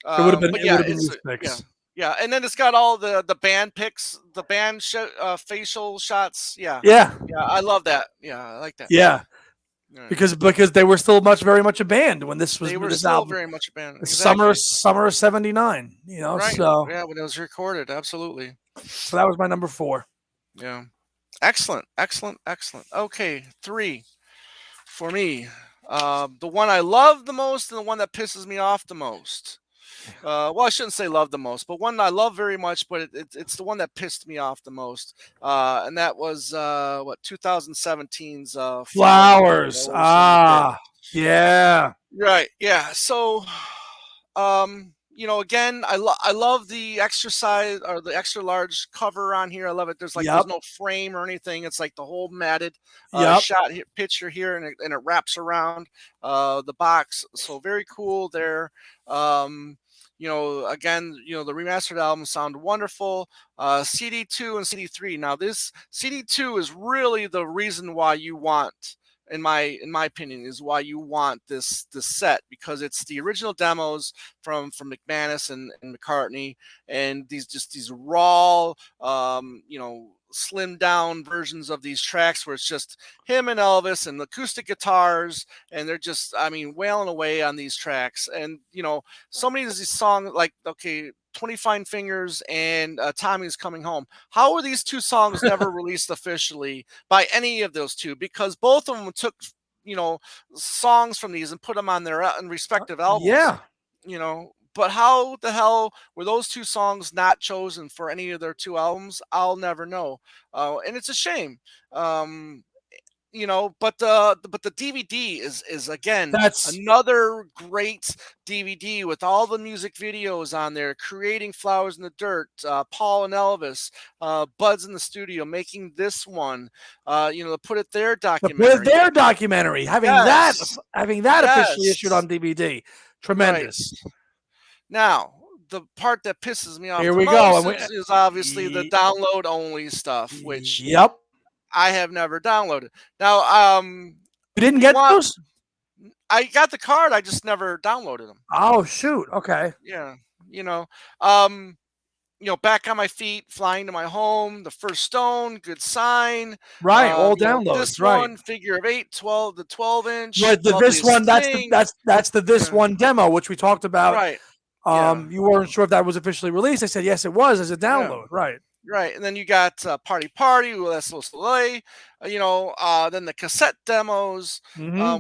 B: It would have been. It would have been your 6.
A: Yeah, and then it's got all the band picks, the band facial shots. Yeah, I love that. Yeah, I like that.
B: Yeah, because they were still very much a band when this was.
A: They were
B: this
A: still
B: album.
A: very much a band. Exactly.
B: Summer of '79. You know,
A: right.
B: So
A: yeah, when it was recorded, absolutely.
B: So that was my number 4.
A: Yeah, excellent. Okay, 3 for me. The one I love the most and the one that pisses me off the most. Well, I shouldn't say love the most, but one I love very much, but it's the one that pissed me off the most. And that was 2017's
B: Flowers. Yeah.
A: Right. Yeah. So, again, I love the extra size or the extra large cover on here. I love it. There's there's no frame or anything. It's like the whole matted shot picture here, and it wraps around the box. So very cool there. Again, the remastered albums sound wonderful. CD2 and CD3. Now this CD2 is really the reason why you want, in my opinion, is why you want this set, because it's the original demos from McManus and McCartney, and these raw, slimmed down versions of these tracks where it's just him and Elvis and acoustic guitars, and they're just, wailing away on these tracks. And so many of these songs, like 20 Fine Fingers and Tommy's Coming Home. How are these two songs never released officially by any of those two? Because both of them took, songs from these and put them on their respective albums.
B: Yeah.
A: But how the hell were those two songs not chosen for any of their 2 albums? I'll never know. And it's a shame. But the DVD is again another great DVD with all the music videos on there, creating Flowers in the Dirt, Paul and Elvis, Bud's in the studio, making this one, to put it their documentary.
B: Having that officially issued on DVD, tremendous.
A: Right. Now, the part that pisses me off
B: Here we go.
A: Is obviously the download only stuff, which I have never downloaded. Now,
B: you didn't get those?
A: I got the card. I just never downloaded them.
B: Oh shoot! Okay.
A: Yeah. Back on My Feet, Flying to My Home, The First Stone, Good Sign.
B: Right. All downloads.
A: This
B: right.
A: one, Figure of 8, 12, the 12-inch.
B: Right. This one. That's the This One demo, which we talked about.
A: Right.
B: You weren't sure if that was officially released. I said yes, it was as a download. Right.
A: Right, and then you got Party, that's Los Soleil, then the cassette demos,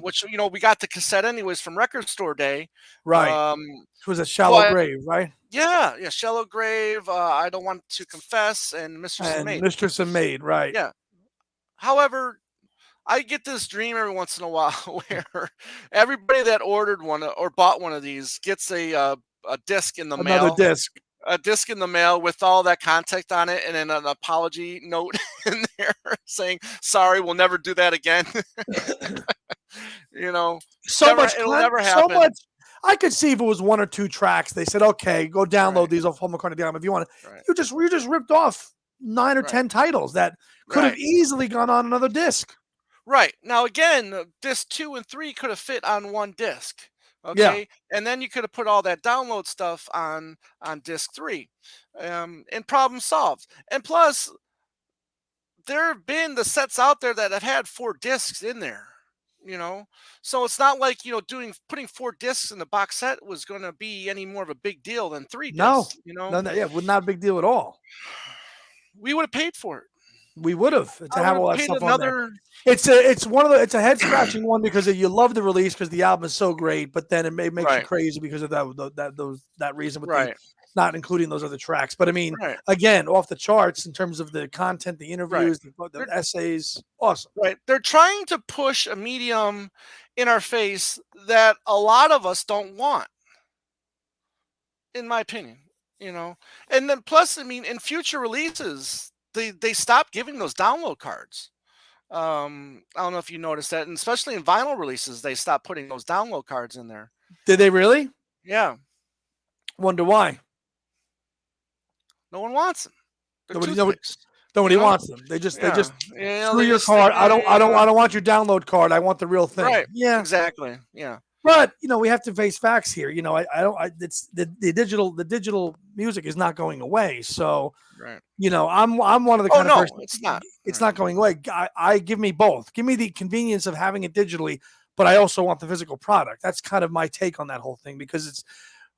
A: which, we got the cassette anyways from Record Store Day.
B: Right. It was a Shallow Grave, right?
A: Yeah, Shallow Grave, I Don't Want to Confess, and Mistress and Maid.
B: Mistress and Maid, right.
A: Yeah. However, I get this dream every once in a while where everybody that ordered one or bought one of these gets a disc in the mail.
B: Another disc.
A: a disc in the mail with all that contact on it, and then an apology note in there saying, "Sorry, we'll never do that again." You know,
B: So much
A: it'll never
B: so
A: happen.
B: much. I could see if it was 1 or 2 tracks. They said, "Okay, go download
A: Right,
B: these off Paul McCartney album if you want to."
A: right,
B: You just ripped off 9 or
A: right,
B: 10 titles that could have
A: right,
B: easily gone on another disc.
A: right. Now again, disc 2 and 3 could have fit on one disc.
B: Yeah.
A: Okay, and then you could have put all that download stuff on disc 3, and problem solved. And plus, there have been the sets out there that have had 4 discs in there, you know? So it's not like, putting 4 discs in the box set was gonna be any more of a big deal than 3
B: No.
A: discs, you know?
B: No, no, yeah, well, not a big deal at all.
A: We would have paid for it.
B: We would have to
A: I would
B: have
A: have
B: all that
A: paid
B: stuff on there.
A: another.
B: It's a head scratching one because you love the release because the album is so great, but then makes you
A: Right,
B: crazy because of that reason with the
A: right,
B: not including those other tracks. But I mean,
A: right,
B: again, off the charts in terms of the content, the
A: right.
B: interviews, the
A: They're
B: essays, awesome.
A: right. They're trying to push a medium in our face that a lot of us don't want, in my opinion, you know? And then plus, I mean, in future releases, they stopped giving those download cards. I don't know if you noticed that, and especially in vinyl releases, they stopped putting those download cards in there.
B: Did they really?
A: Yeah,
B: Wonder why?
A: no one wants them. They're
B: Nobody, nobody,
A: toothpicks, you
B: nobody
A: know.
B: wants them. They
A: Yeah,
B: just screw
A: they
B: your
A: just stick
B: card.
A: it in.
B: I don't want your download card. I want the real thing.
A: Right,
B: Yeah.
A: exactly. Yeah,
B: But we have to face facts here. I don't. It's the digital music is not going away. So
A: right.
B: I'm one of the
A: Oh
B: kind of
A: no,
B: person.
A: it's not.
B: It's
A: Right,
B: not going away. I give me both. Give me the convenience of having it digitally, but I also want the physical product. That's kind of my take on that whole thing because it's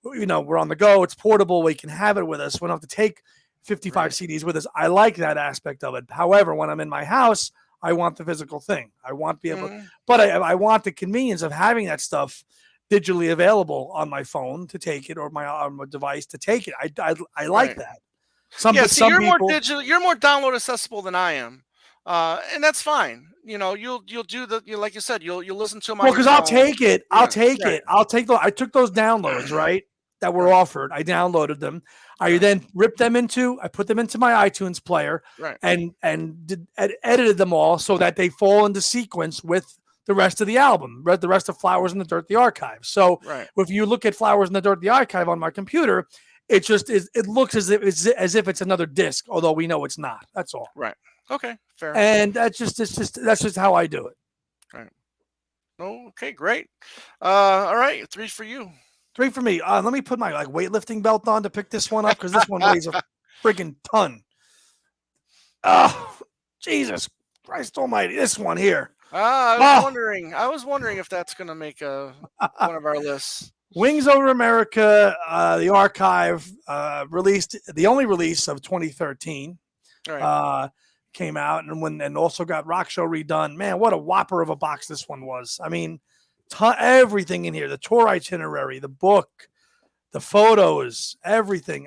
B: we're on the go. It's portable. We can have it with us. We don't have to take 55
A: right,
B: CDs with us. I like that aspect of it. However, when I'm in my house, I want the physical thing. I want to be able,
A: mhm,
B: but I want the convenience of having that stuff digitally available on my phone to take it or on my device to take it. I like
A: right.
B: that.
A: Yeah,
B: But
A: see,
B: some
A: you're more
B: people,
A: digital. You're more download accessible than I am, and that's fine. You'll do like you said. You'll listen to them on
B: well,
A: your
B: because I'll
A: phone.
B: take it. I'll
A: Yeah,
B: take
A: right,
B: it. I'll take I took those downloads, right? That were
A: right,
B: offered. I downloaded them. I
A: right,
B: then I put them into my iTunes player
A: right,
B: and edited them all so that they fall into sequence with the rest of the album, the rest of Flowers in the Dirt, the archive. So
A: right,
B: if you look at Flowers in the Dirt, the archive on my computer, it just is. It looks as if it's another disc, although we know it's not. That's all.
A: right. Okay, fair.
B: And that's just how I do it.
A: Right. Oh, okay, great. All right, 3 for you.
B: 3 for me. Let me put my weightlifting belt on to pick this one up because this one weighs a freaking ton. Oh, Jesus Christ Almighty! This one here.
A: I was
B: Oh,
A: wondering. I was wondering if that's gonna make one of our lists.
B: Wings Over America, the archive, released the only release of 2013.
A: All right.
B: Uh, came out and also got Rock Show redone. Man, what a whopper of a box this one was. I mean, everything in here: the tour itinerary, the book, the photos, everything.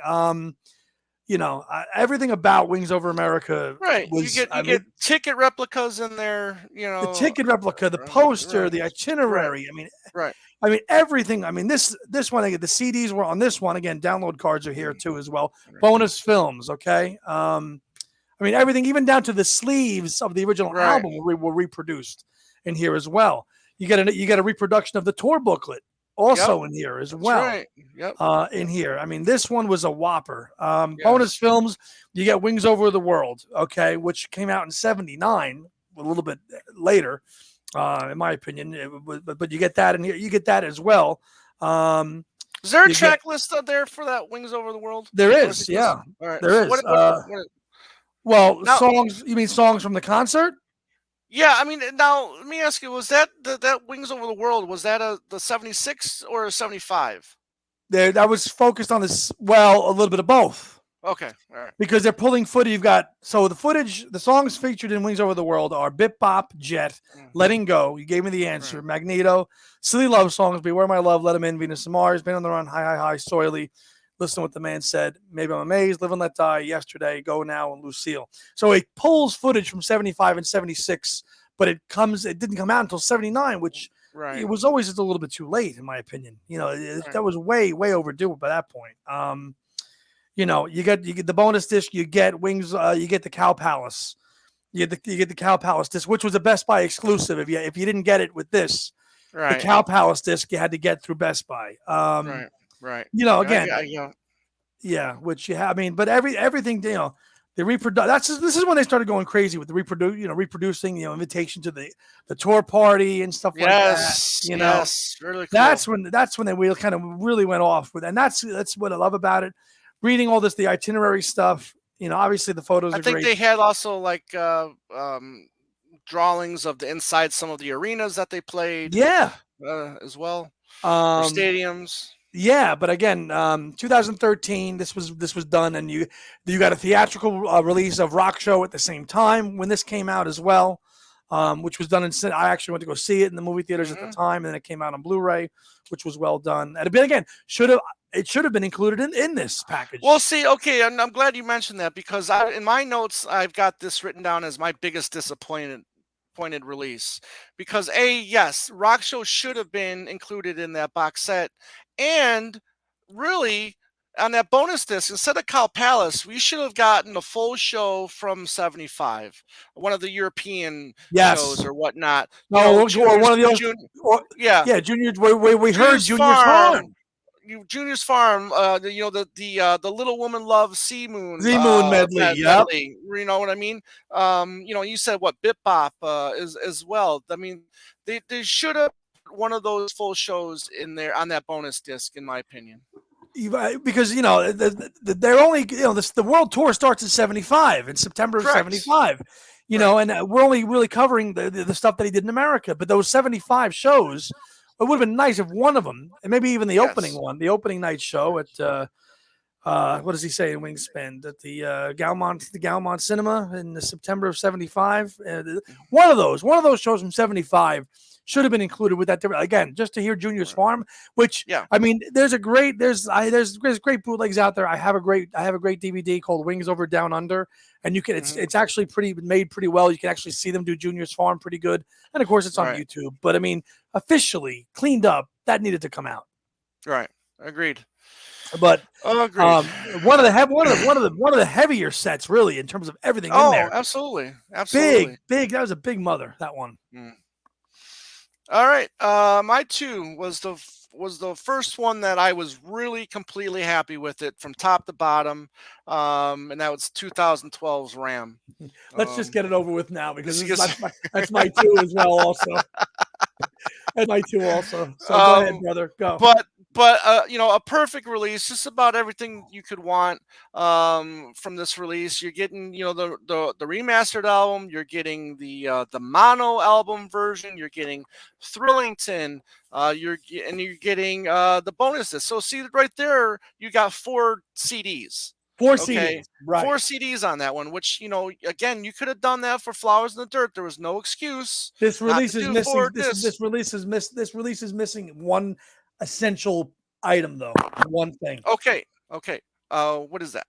B: Everything about Wings Over America
A: Right. You
B: was.
A: get you get ticket replicas in there.
B: The ticket replica, the poster,
A: Right.
B: the
A: Right.
B: itinerary.
A: Right.
B: I mean everything. I mean this one. The CDs were on this one again. Download cards are here too as well.
A: Right.
B: Bonus films. Okay. I mean everything, even down to the sleeves of the original
A: Right.
B: album, were reproduced in here as well. You get a reproduction of the tour booklet
A: Yep.
B: also in here as
A: That's
B: well.
A: right. Yep.
B: In here. I mean, this one was a whopper. Bonus
A: Yes.
B: films, you get Wings Over the World, okay, which came out in '79, a little bit later, in my opinion. But you get that in here. You get that as well.
A: Is there a
B: You get
A: track list out there for that Wings Over the World?
B: there
A: Or is
B: is,
A: it just
B: yeah,
A: all right?
B: there
A: So
B: is.
A: what
B: Well,
A: now?
B: songs. You mean songs from the concert?
A: Yeah, I mean, now let me ask you: was that Wings Over the World? Was that the '76 or a '75?
B: That was focused on this. Well, a little bit of both.
A: Okay, all right.
B: Because they're pulling footage. You've got the songs featured in Wings Over the World are Bip Bop, Jet,
A: Mm,
B: Letting Go. You gave me the answer.
A: right,
B: Magneto, Silly Love Songs, Beware My Love, Let Him In, Venus and Mars, Been on the Run, Hi Hi Hi, Soily, Listen to What the Man Said, Maybe I'm Amazed, Live and Let Die, Yesterday, Go Now, and Lucille. So it pulls footage from 75 and 76, but it didn't come out until 79, which
A: right,
B: it was always just a little bit too late, in my opinion.
A: right.
B: That was way, way overdue by that point. You get the bonus disc. You get Wings. You get the Cow Palace. You get the Cow Palace disc, which was a Best Buy exclusive. If you didn't get it with this, the
A: Right.
B: Cow Palace disc you had to get through Best Buy.
A: Right. Right.
B: Again,
A: Yeah.
B: yeah, which you have. I mean, but everything, the reproduce. This is when they started going crazy with the reproducing, invitation to the tour party and stuff like that.
A: Yes. Yes. Really cool.
B: That's when they kind of really went off with, and that's what I love about it. Reading all this, the itinerary stuff. Obviously the photos
A: I
B: are
A: think
B: great.
A: they had also like drawings of the inside some of the arenas that they played.
B: Yeah.
A: As well, or
B: Um,
A: stadiums.
B: Yeah, but again, 2013, this was done, and you got a theatrical release of Rock Show at the same time when this came out as well, which was done I actually went to go see it in the movie theaters at the time, and then it came out on Blu-ray, which was well done. And again, should have been included in this package.
A: Well, see, okay, I'm glad you mentioned that because in my notes I've got this written down as my biggest disappointed release because yes, Rock Show should have been included in that box set, and really on that bonus disc instead of Cow Palace, we should have gotten a full show from '75, one of the European shows or whatnot.
B: Or one of the Juniors. We heard Junior's Farm.
A: Junior's Farm, the Little Woman Loves Sea Moon
B: medley. Yep.
A: You know what I mean? You said what Bip Bop as well. I mean, they should have one of those full shows in there on that bonus disc, in my opinion.
B: Because they're only the world tour starts in '75 in September of '75. And we're only really covering the stuff that he did in America. But those 75 shows. It would have been nice if one of them, and maybe even the opening night show at what does he say in Wingspan at the Gaumont Cinema in the September of '75. One of those shows from '75 should have been included with that. Again, just to hear Junior's Farm, which I mean, there's great bootlegs out there. I have a great DVD called Wings Over Down Under, and you can it's actually made pretty well. You can actually see them do Junior's Farm pretty good, and of course it's on YouTube. But I mean, officially cleaned up, that needed to come out.
A: Right. Agreed.
B: But
A: agreed.
B: One of the heavier sets, really, in terms of everything in there.
A: Absolutely.
B: Big. That was a big mother. That one.
A: All right. My 2 was the first one that I was really completely happy with it from top to bottom, and that was 2012's Ram.
B: Let's just get it over with now because that's my 2 as well. Also, that's my 2 also. So go ahead, brother. Go.
A: But a perfect release, just about everything you could want from this release. You're getting, the remastered album. You're getting the mono album version. You're getting Thrillington. You're getting the bonuses. So see right there, you got 4 CDs.
B: 4 CDs, right?
A: 4 CDs on that one, which again, you could have done that for Flowers in the Dirt. There was no excuse.
B: This release is missing. This release is missing one essential item, though. One thing.
A: Okay. What is that?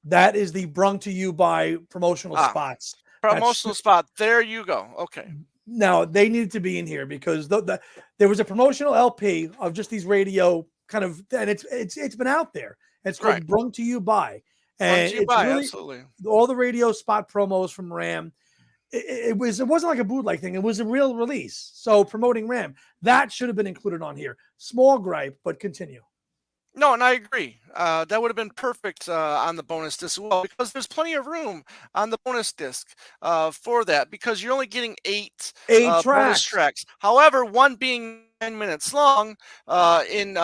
B: That is the Brung to You by promotional spots.
A: Promotional spot. There you go. Okay.
B: Now they needed to be in here because there was a promotional LP of just these radio kind of, and it's been out there. It's called Brung to You by, and it's really
A: absolutely
B: all the radio spot promos from Ram. It wasn't like a bootleg thing. It was a real release. So promoting Ram, that should have been included on here. Small gripe, but continue.
A: No, and I agree. That would have been perfect on the bonus disc as well, because there's plenty of room on the bonus disc for that, because you're only getting 8 bonus tracks. However, one being 9 minutes long in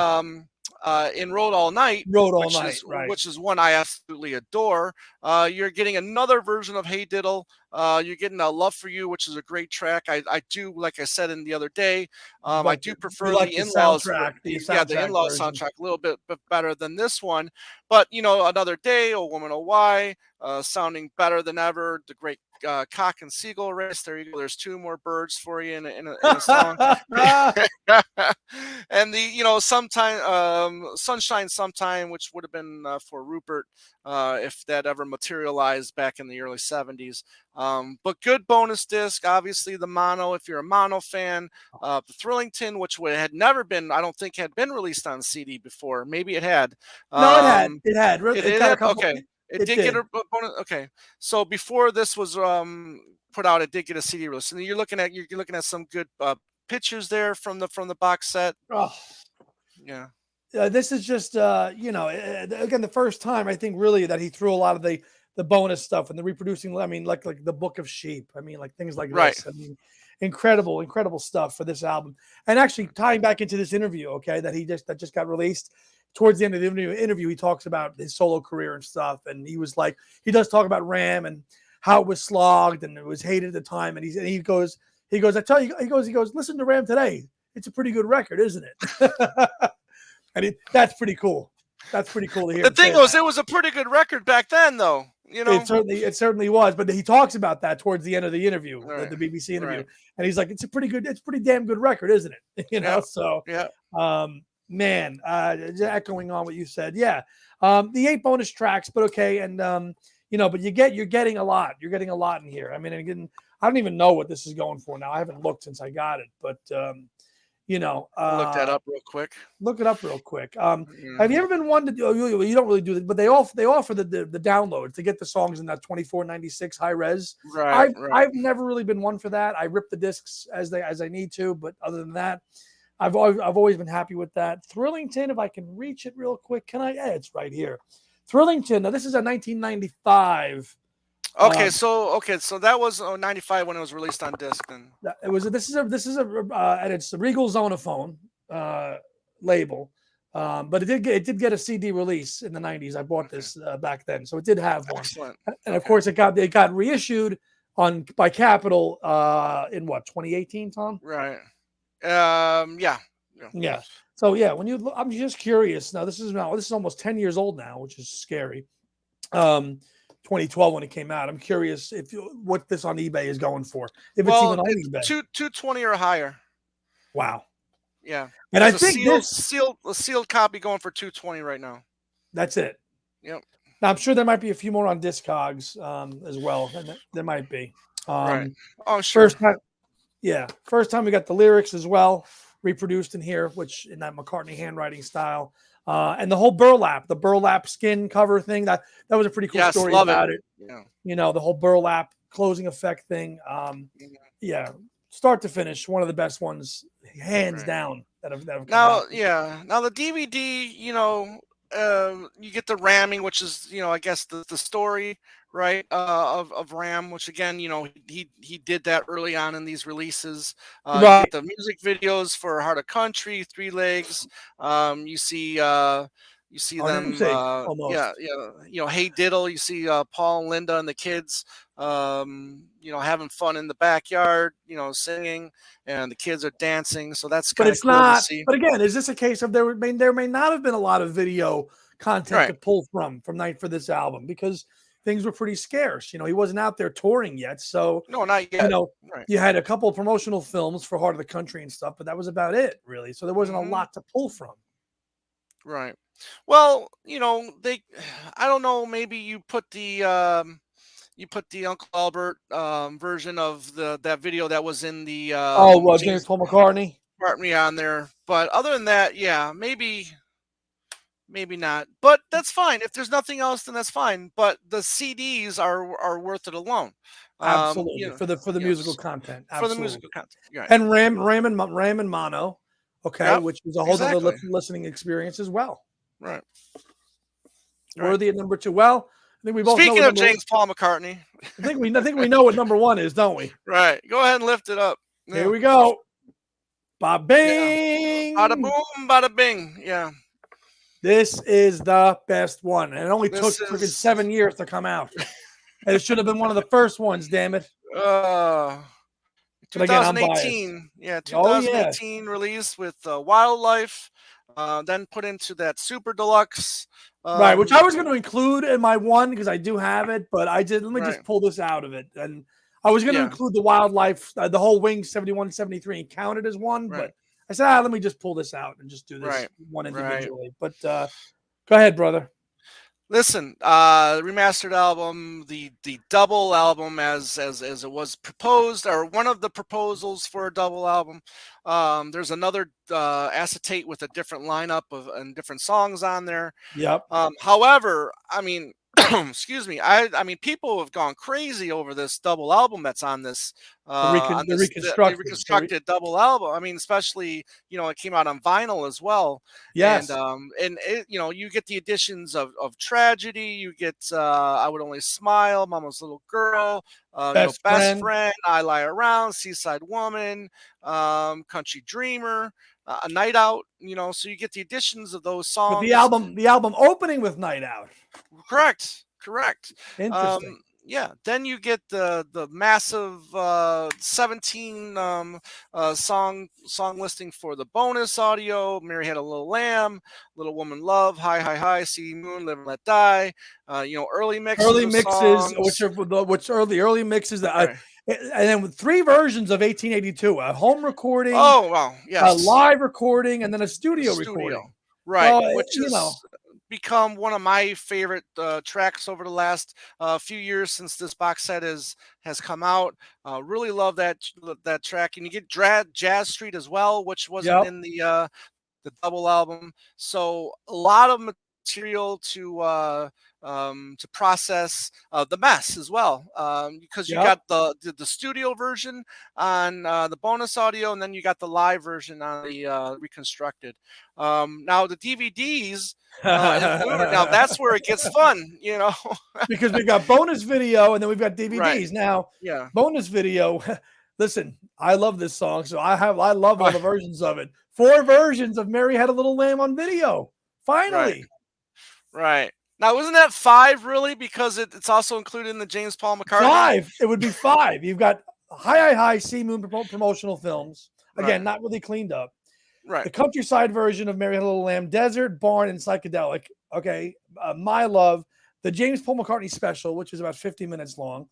A: Road All Night, which is one I absolutely adore. You're getting another version of Hey Diddle. You're getting a Love for You, which is a great track. I do, like I said in the other day, I do prefer the In-Laws
B: soundtrack.
A: The In-Laws soundtrack a little bit better than this one. But Another Day, Oh Woman Oh Why, sounding better than ever. The great Cock and Seagull Race. There you go. There's 2 more birds for you in a song. And the Sunshine Sometime, which would have been for Rupert if that ever materialized back in the early '70s. But good bonus disc. Obviously, the mono, if you're a mono fan, the Thrillington, which had never been, I don't think, had been released on CD before. Maybe it had.
B: No, it had.
A: Um,
B: It had.
A: it,
B: It
A: it
B: got a
A: had.
B: couple.
A: Okay, it
B: It
A: did get
B: did.
A: a bonus. Okay, so before this was put out, it did get a CD release, and you're looking at some good pictures there from the box set.
B: Oh.
A: Yeah.
B: This is just again the first time I think really that he threw a lot of the bonus stuff and the reproducing. I mean, like the Book of Sheep. I mean, like things like
A: Right.
B: this. I mean, incredible stuff for this album. And actually tying back into this interview, okay, that just got released. Towards the end of the interview, he talks about his solo career and stuff, and he was like, he does talk about Ram and how it was slogged and it was hated at the time, and he goes, I tell you, he goes, listen to Ram today. It's a pretty good record, isn't it? And that's pretty cool. That's pretty cool to hear.
A: The thing was, it was a pretty good record back then, though. You know,
B: it certainly was. But he talks about that towards the end of the interview,
A: right.
B: the BBC interview,
A: right.
B: and he's like, "It's a pretty damn good record, isn't it?" You know.
A: Yeah.
B: So,
A: yeah.
B: Man, echoing on what you said, yeah. The 8 bonus tracks, but okay, and but you're getting a lot. You're getting a lot in here. I mean, again, I don't even know what this is going for now. I haven't looked since I got it, but.
A: I'll look that up real quick.
B: Look it up real quick. Have you ever been one to do? You don't really do it, but they offer the download to get the songs in that 2496 high res.
A: Right.
B: I've never really been one for that. I rip the discs as I need to, but other than that, I've always been happy with that. Thrillington, if I can reach it real quick, can I? Yeah, it's right here. Thrillington. Now this is a 1995.
A: Okay, so that was 95 when it was released on disc. Then
B: it was. This is and it's the Regal Zonophone label, but it did get a CD release in the 90s. I bought this back then, so it did have one.
A: Excellent.
B: And of course, it got reissued by Capitol in what 2018, Tom?
A: Right. Yeah.
B: So yeah, I'm just curious. Now this is almost 10 years old now, which is scary. 2012 when it came out. I'm curious what this on eBay is going for. If it's even on eBay.
A: 220 or higher.
B: Wow.
A: Yeah.
B: And
A: there's
B: I think
A: a sealed copy going for 220 right now.
B: That's it.
A: Yep.
B: Now I'm sure there might be a few more on Discogs as well. There might be.
A: Right. Oh, sure.
B: First time we got the lyrics as well reproduced in here, which in that McCartney handwriting style. And the whole burlap skin cover thing, that was a pretty cool story about it.
A: Yeah.
B: The whole burlap closing effect thing. Start to finish, one of the best ones, hands down, that have come out.
A: Now the DVD, you get the ramming, which is, I guess the story, right, of Ram, which again, he did that early on in these releases. You get the music videos for Heart of Country, Three Legs. You see them, Hey Diddle. You see Paul and Linda and the kids, having fun in the backyard, singing, and the kids are dancing. So that's kind of cool to see.
B: But again, is this a case of there may not have been a lot of video content to pull from Night for this album because things were pretty scarce. He wasn't out there touring yet. So
A: no, not yet.
B: You had a couple of promotional films for Heart of the Country and stuff, but that was about it, really. So there wasn't a lot to pull from.
A: Right. Well, I don't know. Maybe you put the Uncle Albert version of that video that was in the
B: James Paul McCartney
A: on there. But other than that, yeah, maybe not. But that's fine. If there's nothing else, then that's fine. But the CDs are worth it alone.
B: Absolutely, for the musical content. Absolutely.
A: For the musical content. Right.
B: And Ram and Mono, okay, which was a whole other listening experience as well.
A: Right.
B: Worthy at number 2. Well, I think we both.
A: Speaking of James Paul McCartney,
B: I think we know what number 1 is, don't we?
A: Right. Go ahead and lift it up.
B: Yeah. Here we go. Ba bing.
A: Yeah. Bada boom, bada bing. Yeah.
B: This is the best one, and it only took freaking 7 years to come out. And it should have been one of the first ones. Damn it.
A: 2018. Yeah, 2018 release with Wildlife. Then put into that Super Deluxe.
B: Right, which I was going to include in my one because I do have it, but I did. Let me just pull this out of it. And I was going to include the Wildlife, the whole Wings 71, 73 and count it as one, but I said, let me just pull this out and just do this one individually. But go ahead, brother.
A: Listen, remastered album, the double album as it was proposed, or one of the proposals for a double album. There's another acetate with a different lineup of and different songs on there.
B: Yep.
A: However, I mean, excuse me, I mean, people have gone crazy over this double album that's on
B: The
A: the
B: reconstructed.
A: reconstructed double album. I mean, especially it came out on vinyl as well,
B: Yes.
A: and it, you get the additions of tragedy, you get I Would Only Smile, Mama's Little Girl,
B: Best
A: Best
B: friend.
A: Friend, I Lie Around, Seaside Woman, Country Dreamer, A Night Out. So you get the additions of those
B: But
A: songs.
B: the album opening with Night Out.
A: Correct.
B: Interesting.
A: Yeah. Then you get the massive 17 song listing for the bonus audio. Mary Had a Little Lamb, Little Woman Love, Hi Hi Hi, See Moon, Live and Let Die. Early mixes
B: Early
A: of
B: mixes,
A: songs.
B: which are the early mixes that
A: Right.
B: and then with 3 versions of 1882: a home recording,
A: Oh wow,
B: a
A: yes.
B: live recording, and then a studio
A: Studio.
B: recording.
A: Right,
B: So
A: which has become one of my favorite tracks over the last few years since this box set has come out. Really love that track, and you get Jazz Street as well, which wasn't
B: yep,
A: in the double album. So a lot of material to process the mess as well, because you
B: yep.
A: got the studio version on the bonus audio, and then you got the live version on the reconstructed. Now the DVDs and Blu-ray. Now that's where it gets fun.
B: Because we got bonus video and then we've got
A: Right?
B: DVDs. Now,
A: Yeah.
B: bonus video, listen, I love this song, so I love all
A: Right.
B: the versions of it. 4 versions of Mary Had a Little Lamb on video.
A: Right.
B: Finally.
A: Right. Now, wasn't that 5 really? Because it's also included in the James Paul McCartney.
B: 5. It would be 5. You've got Hi Hi Hi, See Moon promotional films.
A: Right.
B: Again, not really cleaned up.
A: Right.
B: The countryside version of Mary Had a Little Lamb, Desert, Barn, and Psychedelic. Okay. My Love, the James Paul McCartney special, which is about 50 minutes long.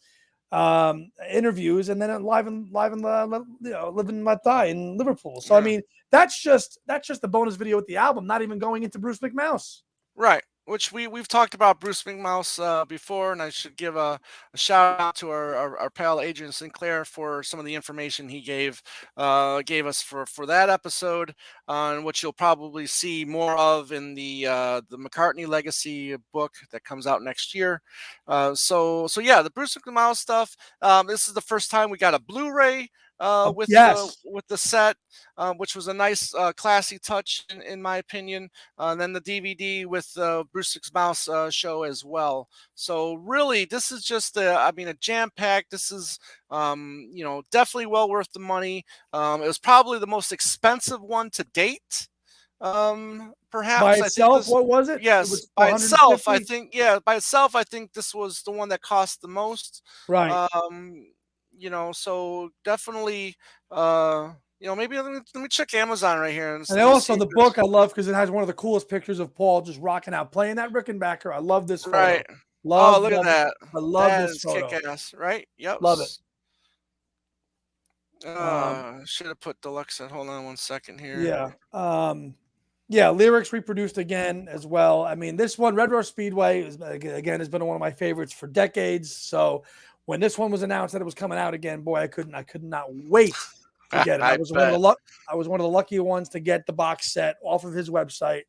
B: Interviews, and then live and Live and Let Die in Liverpool. So I mean, that's just the bonus video with the album, not even going into Bruce McMouse.
A: Right. Which we've talked about Bruce McMouse before, and I should give a shout out to our pal Adrian Sinclair for some of the information he gave us for that episode, and which you'll probably see more of in the McCartney Legacy book that comes out next year. So yeah, the Bruce McMouse stuff. This is the first time we got a Blu-ray
B: Yes.
A: with the set, which was a nice classy touch in my opinion. And then the DVD with Bruce McMouse show as well. So really, this is just a jam pack. This is definitely well worth the money. It was probably the most expensive one to date.
B: By
A: Perhaps I think
B: itself,
A: this.
B: what was it? It
A: Yes,
B: was
A: by itself, I
B: 450.
A: think. Yeah, by itself, I think this was the one that cost the most.
B: Right.
A: So definitely, maybe let me check Amazon right here and
B: And
A: let me see
B: also
A: if
B: the
A: there's.
B: book I love because it has one of the coolest pictures of Paul just rocking out, playing that Rickenbacker. I love this photo.
A: Right. Oh,
B: Love,
A: look at
B: love it.
A: that.
B: I love
A: That
B: this
A: is kick
B: photo.
A: ass, right? Yep.
B: Love it.
A: Should have put deluxe in. Hold on one second here.
B: Yeah. Yeah, lyrics reproduced again as well. I mean, this one, Red Rose Speedway, again has been one of my favorites for decades. So when this one was announced that it was coming out again, boy, I could not wait to get it.
A: I bet.
B: I was one of the lucky ones to get the box set off of his website,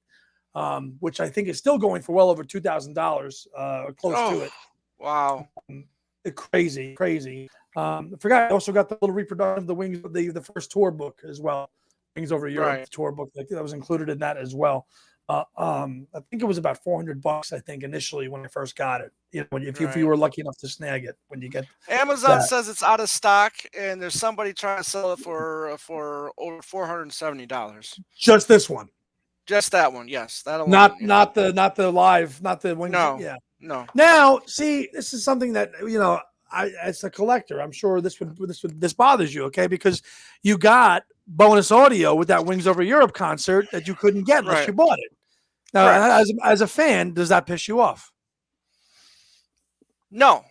B: which I think is still going for well over $2,000, or close to it.
A: Wow.
B: Crazy. I forgot. I also got the little reproduction of the Wings, the first tour book as well. Wings Over Europe tour book that was included in that as well. I think it was about $400. I think initially when I first got it. If you were lucky enough to snag it when you get.
A: Amazon says it's out of stock, and there's somebody trying to sell it for over $470.
B: Just this one.
A: Just that one, yes. That alone.
B: Not the live, not the Wings.
A: No.
B: Yeah.
A: No.
B: Now, see, this is something that as a collector, I'm sure this bothers you, okay? Because you got bonus audio with that Wings Over Europe concert that you couldn't get unless you bought it. Now, as a fan, does that piss you off?
A: No,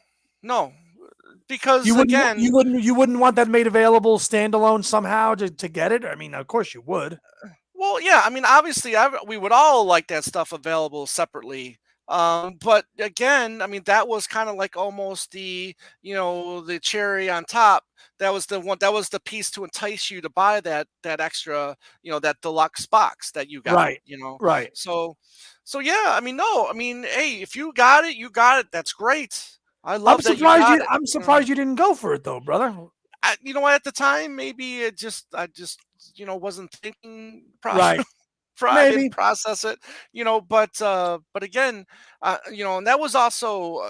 A: because
B: you wouldn't want that made available standalone somehow to get it. I mean, of course you would.
A: Well, yeah. I mean, obviously, we would all like that stuff available separately. But again, I mean, that was kind of like almost the cherry on top. That was the one. That was the piece to entice you to buy that extra, that deluxe box that you got.
B: Right. Right.
A: So, yeah. I mean, no. I mean, hey, if you got it, you got it. That's great. I
B: I'm
A: love that you
B: surprised
A: got
B: you.
A: it.
B: I'm surprised you didn't go for it though, brother.
A: You know what? At the time, maybe I just wasn't thinking.
B: Right.
A: I didn't
B: Maybe.
A: process it, but again, and that was also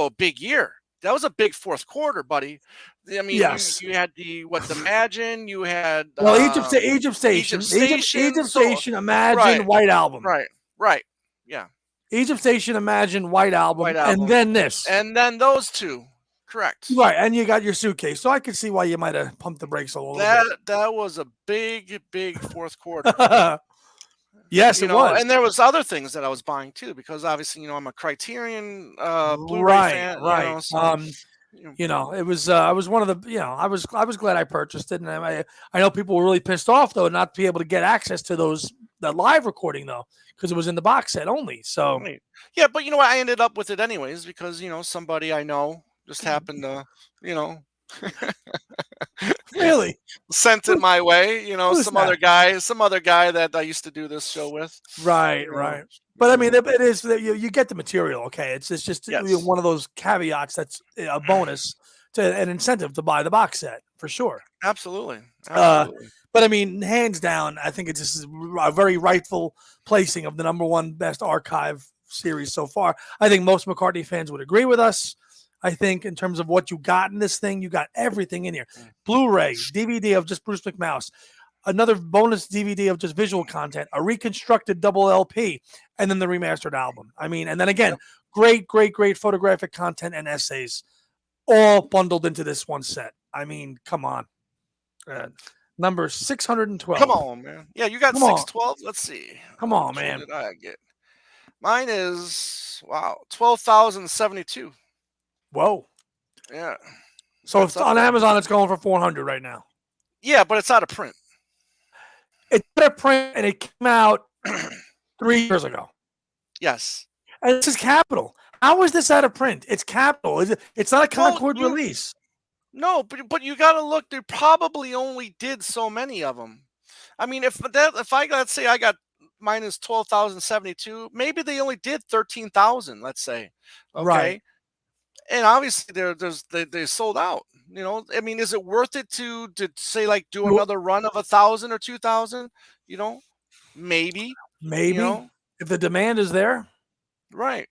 A: a big year. That was a big fourth quarter, buddy. I mean, you
B: Yes.
A: you had the Imagine, you had
B: Well, Egypt
A: Egypt
B: Station,
A: Station,
B: Egypt
A: so
B: Station, Imagine,
A: right,
B: White Album,
A: right, right, yeah,
B: Egypt Station, Imagine, White Album,
A: White
B: and
A: Album,
B: then this.
A: and then those two, correct.
B: Right, and you got your suitcase, so I could see why you might have pumped the brakes a little bit.
A: That was a big fourth quarter.
B: Yes, it was.
A: And there was other things that I was buying too, because obviously, I'm a Criterion Blu-ray
B: Right,
A: fan,
B: right.
A: so you know,
B: It was I was one of the I was glad I purchased it, and I know people were really pissed off though not to be able to get access to that live recording though because it was in the box set only. So
A: right. Yeah, but you know what? I ended up with it anyways because somebody I know just happened to you know
B: really,
A: sent it
B: Who-
A: my way.
B: who's that?
A: Some other guy that I used to do this show with.
B: Right,
A: You know,
B: right. But I mean,
A: yeah.
B: it is you get the material. Okay, it's just
A: Yes,
B: one of those caveats that's a bonus to an incentive to buy the box set for sure.
A: absolutely,
B: Uh,
A: absolutely.
B: but I mean, hands down, I think it's just a very rightful placing of the number one best archive series so far. I think most McCartney fans would agree with us. I think in terms of what you got in this thing, you got everything in here:
A: Mm.
B: Blu-ray, DVD of just Bruce McMouse, another bonus DVD of just visual content, a reconstructed double LP, and then the remastered album. I mean, and then again,
A: Yep.
B: great photographic content and essays, all bundled into this one set. I mean, come on. Uh, number
A: Come
B: 612.
A: on, man. Yeah, you got
B: Come on.
A: 612. Let's see.
B: Come on,
A: Which one
B: man.
A: did I get? Mine is 12,072.
B: Whoa.
A: Yeah,
B: So
A: that's
B: if
A: up
B: on
A: there.
B: Amazon, it's going for 400 right now.
A: Yeah, but it's out of print.
B: It's a print and it came out 3 years ago.
A: Yes.
B: And this is Capital. How is this out of print? It's Capital. It's not a
A: Well,
B: Concord release.
A: no, but you got to look. They probably only did so many of them. I mean, if I let's say I got minus 12,072, maybe they only did 13,000. Let's say,
B: Right.
A: okay, and obviously they sold out. I mean, is it worth it to say like do
B: You-
A: another run of 1,000 or 2,000? You know, maybe. You
B: Maybe.
A: know,
B: If the demand is there.
A: right.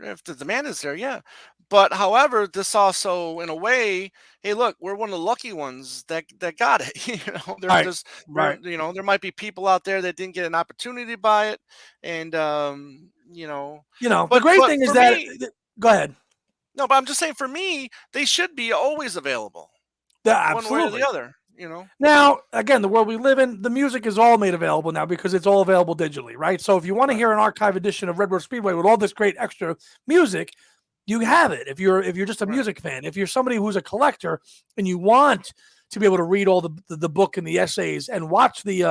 A: If the demand is there, yeah. But however, this also, in a way, hey, look, we're one of the lucky ones that got it.
B: Right. Right.
A: There might be people out there that didn't get an opportunity to buy it, and
B: The great
A: but
B: thing is
A: for
B: that.
A: me,
B: Go ahead.
A: no, but I'm just saying for me, they should be always available,
B: Yeah,
A: one way or the
B: absolutely.
A: other.
B: Now, again, the world we live in, the music is all made available now because it's all available digitally, right? So if you want to
A: Right,
B: hear an archive edition of Red Road Speedway with all this great extra music, you have it. If you're just a
A: right,
B: music fan, if you're somebody who's a collector and you want to be able to read all the book and the essays and watch the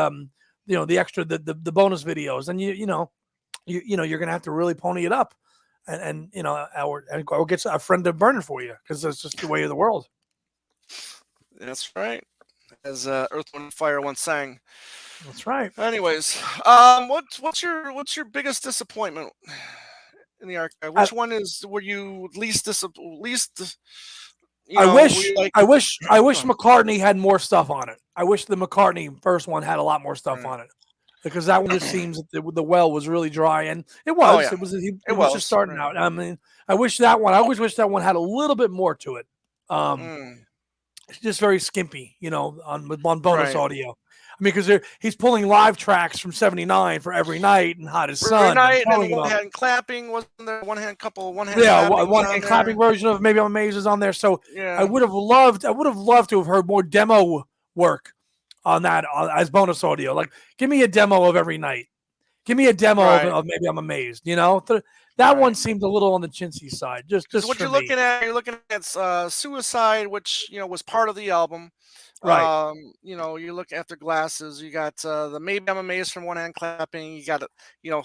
B: extra the bonus videos, then you're gonna have to really pony it up, and or get a friend to burn it for you because that's just the way of the world.
A: that's right. As Earth, Wind, and Fire once sang.
B: That's right.
A: Anyways, what's your biggest disappointment in the archive?
B: I,
A: Which one were you least
B: I
A: were
B: wish
A: you like
B: I wish I
A: go
B: wish
A: on.
B: McCartney had more stuff on it. I wish the McCartney first one had a lot more stuff
A: Right.
B: on it because that one just seems that the well was really dry and it
A: Oh
B: was
A: yeah,
B: it was he,
A: it
B: he was just
A: was
B: starting
A: right.
B: out. I mean, I always wish that one had a little bit more to it. Um,
A: Mm,
B: it's just very skimpy, on bonus
A: right.
B: audio. I mean, because he's pulling live tracks from '79 for Every Night and Hot as
A: Every
B: Sun and
A: night, and then
B: throwing them
A: one
B: up.
A: hand clapping, wasn't there? One hand
B: Yeah,
A: clapping was
B: one
A: on
B: and clapping
A: there.
B: version of Maybe I'm Amazed is on there. So I
A: Yeah,
B: would have loved to have heard more demo work on that as bonus audio. Like, give me a demo of Every Night. Give me a demo
A: right,
B: of Maybe I'm Amazed. That one
A: right.
B: seemed a little on the chintzy side,
A: Because
B: just
A: what
B: for
A: you're
B: me.
A: looking at, Suicide, which was part of the album.
B: Right.
A: You look after glasses. You got the Maybe I'm Amazed from One Hand Clapping. You got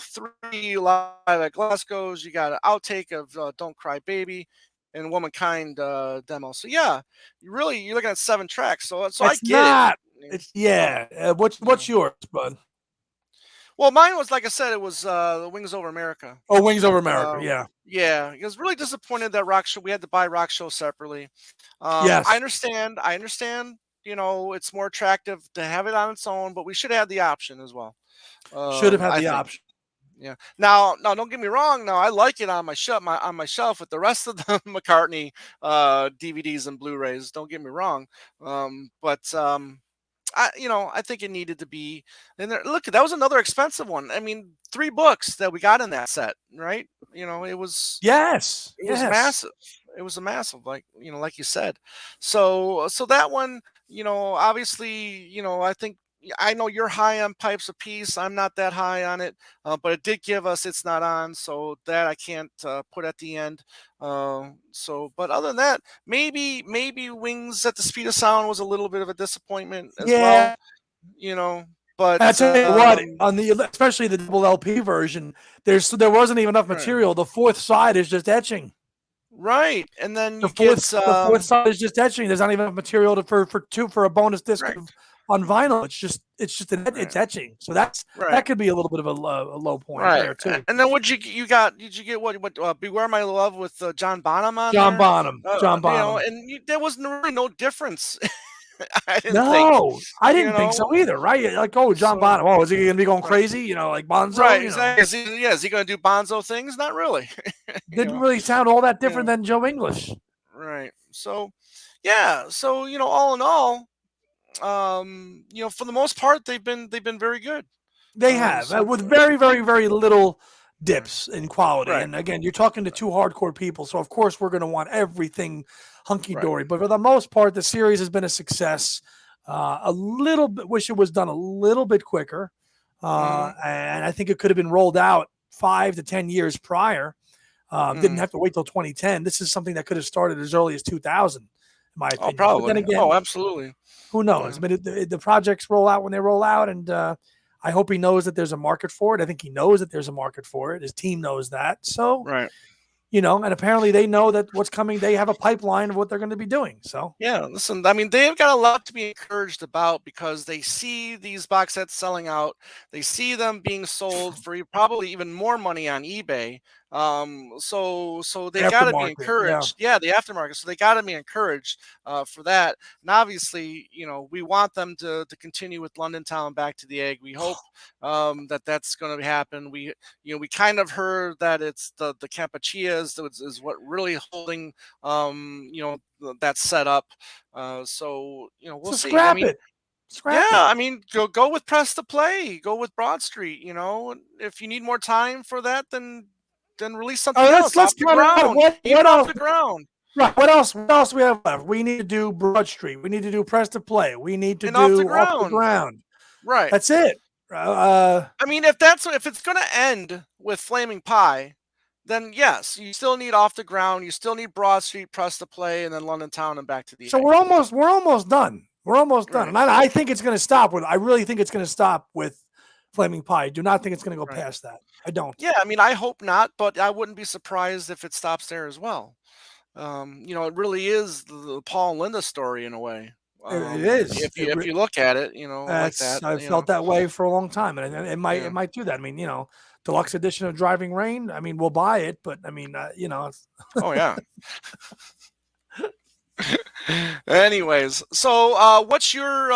A: three live at Glasgow's. You got an outtake of Don't Cry Baby and Womankind demo. So yeah, you're looking at 7 tracks. So I
B: It's
A: get it.
B: not. It's yeah. What's
A: Yeah.
B: yours, bud?
A: Well, mine was, like I said, it was the Wings Over America.
B: Oh, Wings Over America. Yeah.
A: Yeah, I was really disappointed that Rock Show we had to buy Rock Show separately. I
B: Yes.
A: understand. I understand. It's more attractive to have it on its own, but we should have the option as well.
B: Should have had
A: I
B: the
A: think.
B: option.
A: Yeah. Now, don't get me wrong. Now, I like it on my shelf, with the rest of the McCartney DVDs and Blu-rays. Don't get me wrong. But I think it needed to be in there. Look, that was another expensive one. I mean, 3 books that we got in that set, right? It was
B: Yes.
A: it was
B: Yes.
A: massive. It was a massive, like you said. So that one, obviously, I think I know you're high on Pipes of Peace. I'm not that high on it, but it did give us It's Not On, so that I can't put at the end. But other than that, maybe Wings at the Speed of Sound was a little bit of a disappointment as well.
B: Yeah.
A: You know, but
B: I tell you what, on the especially the double LP version, there wasn't even enough
A: right,
B: material. The fourth side is just etching.
A: right, and then
B: The
A: you get
B: fourth side is just etching. There's not even enough material for a bonus disc
A: right,
B: on vinyl. It's
A: right,
B: etching. So
A: right.
B: that could be a little bit of a low point
A: Right,
B: there too.
A: and then what you got? Did you get what? Beware My Love with John Bonham on
B: John
A: there?
B: Bonham. John Bonham.
A: And there was really no difference. I didn't think.
B: No, I
A: You
B: didn't think so
A: know,
B: either. Right? Like, oh, John
A: so
B: Bonham. Oh, is he going to be going
A: right,
B: crazy? Like Bonzo.
A: right, exactly. Is he going to do Bonzo things? Not really. you
B: Didn't
A: know,
B: really sound all that
A: you
B: different
A: know,
B: than Joe English.
A: right. So, yeah. So all in all, for the most part, they've been very good.
B: They have
A: So
B: with very, very, very little
A: right,
B: dips in quality.
A: right,
B: And again, you're talking to two hardcore people, so of course we're going to want everything hunky
A: right.
B: dory. But for the most part, the series has been a success. A little bit, wish it was done a little bit quicker,
A: Mm-hmm,
B: and I think it could have been rolled out 5 to 10 years prior. Didn't
A: mm-hmm.
B: have to wait till 2010. This is something that could have started as early as 2000, in my
A: Oh,
B: opinion. But then
A: probably.
B: again,
A: Oh, absolutely.
B: who knows?
A: Yeah.
B: I mean, the projects roll out when they roll out, and I hope he knows that there's a market for it. I think he knows that there's a market for it. His team knows that. So,
A: Right.
B: and apparently they know that what's coming. They have a pipeline of what they're going to be doing. So,
A: Yeah, listen, I mean, they've got a lot to be encouraged about because they see these box sets selling out. They see them being sold for probably even more money on eBay. So they got to be
B: aftermarket, yeah.
A: encouraged. Yeah, the aftermarket. So they got to be encouraged for that. And obviously, we want them to continue with London Town Back to the Egg. We hope that that's going to happen. We kind of heard that it's the Campuchias is what really holding that's set up. We'll
B: So
A: see. I
B: scrap
A: mean,
B: it,
A: yeah,
B: scrap it.
A: I mean, go with Press to Play, go with Broad Street. If you need more time for that, then release
B: Oh,
A: something
B: let's
A: else off the
B: count it out.
A: ground,
B: What
A: even off
B: else?
A: the ground,
B: Right. What else? What else do we have left? We need to do Broad Street. We need to do Press to Play. We need to
A: and off the
B: do Off the
A: ground.
B: Ground.
A: Right.
B: That's it.
A: I mean, if it's gonna end with Flaming Pie, then yes, you still need Off the Ground, you still need Broad Street, Press to Play, and then London Town and Back to the
B: So
A: Egg.
B: we're almost done. We're almost done.
A: Right.
B: And I think it's going to stop with. I really think it's going to stop with Flaming Pie. I do not think it's going to go
A: Right.
B: past that. I don't.
A: Yeah, I mean, I hope not, but I wouldn't be surprised if it stops there as well. It really is the Paul and Linda story in a way.
B: It is.
A: If you look at it, like
B: That's.
A: that,
B: I've felt that way for a long time, and it
A: yeah.
B: might do that. I mean, deluxe edition of Driving Rain. I mean, we'll buy it, but I mean,
A: Oh yeah. Anyways, so what's your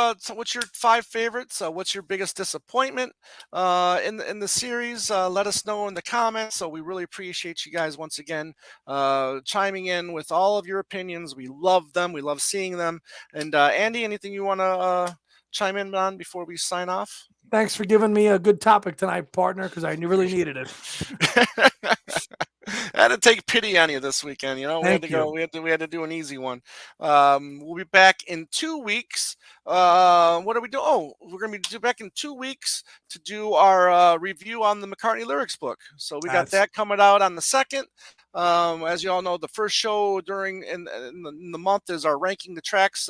A: 5 favorites? What's your biggest disappointment in the series? Let us know in the comments. So we really appreciate you guys once again chiming in with all of your opinions. We love them. We love seeing them. And Andy, anything you want to chime in on before we sign off?
B: thanks for giving me a good topic tonight, partner, because I really needed it.
A: I had to take pity on you this weekend. We had
B: Thank
A: to
B: you.
A: go. We had to do an easy one. We'll be back in 2 weeks. What are we doing? Oh, we're gonna be back in 2 weeks to do our review on the McCartney lyrics book. So we got
B: That's
A: that coming out on the 2nd. As you all know, the first show during in the month is our ranking the tracks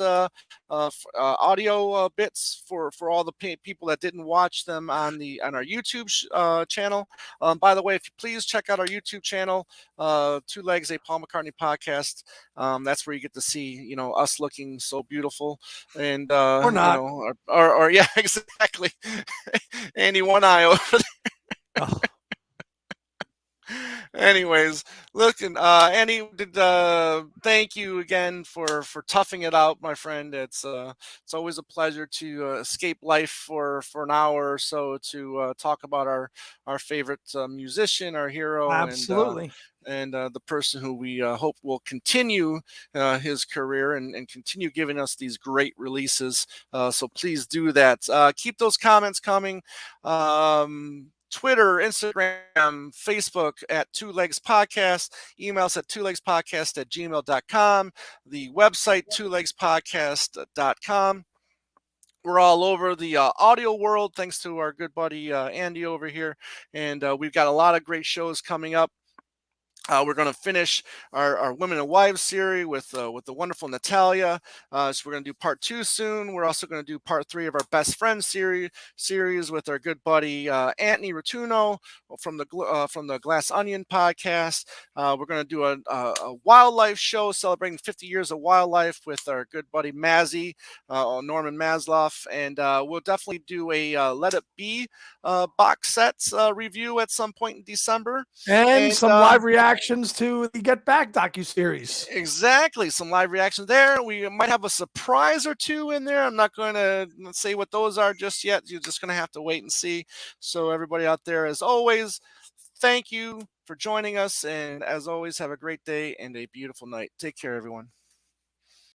A: audio bits for all the people that didn't watch them on our YouTube channel. By the way, if you please check out our YouTube channel, Two Legs, a Paul McCartney podcast. That's where you get to see, us looking so beautiful, and
B: Or not.
A: or yeah, exactly. Andy, one eye over.
B: Oh,
A: Anyways, looking, Andy, thank you again for toughing it out, my friend. It's always a pleasure to escape life for an hour or so to talk about our favorite musician, our hero,
B: absolutely.
A: and the person who we hope will continue his career and continue giving us these great releases. So please do that. Keep those comments coming. Twitter, Instagram, Facebook at Two Legs Podcast. Email us at twolegspodcast@gmail.com. The website, twolegspodcast.com. We're all over the audio world thanks to our good buddy Andy over here. And we've got a lot of great shows coming up. We're going to finish our Women and Wives series with the wonderful Natalia. So we're going to do part 2 soon. We're also going to do part 3 of our Best Friends series with our good buddy Anthony Rotuno from the Glass Onion podcast. We're going to do a wildlife show celebrating 50 years of wildlife with our good buddy Mazzy, Norman Masloff, and we'll definitely do a Let It Be box sets review at some point in December.
B: And
A: And
B: some live reactions to the Get Back docuseries.
A: exactly, some live reactions there. We might have a surprise or two in there. I'm not going to say what those are just yet. You're just going to have to wait and see. So everybody out there, as always, thank you for joining us. And as always, have a great day and a beautiful night. Take care, everyone.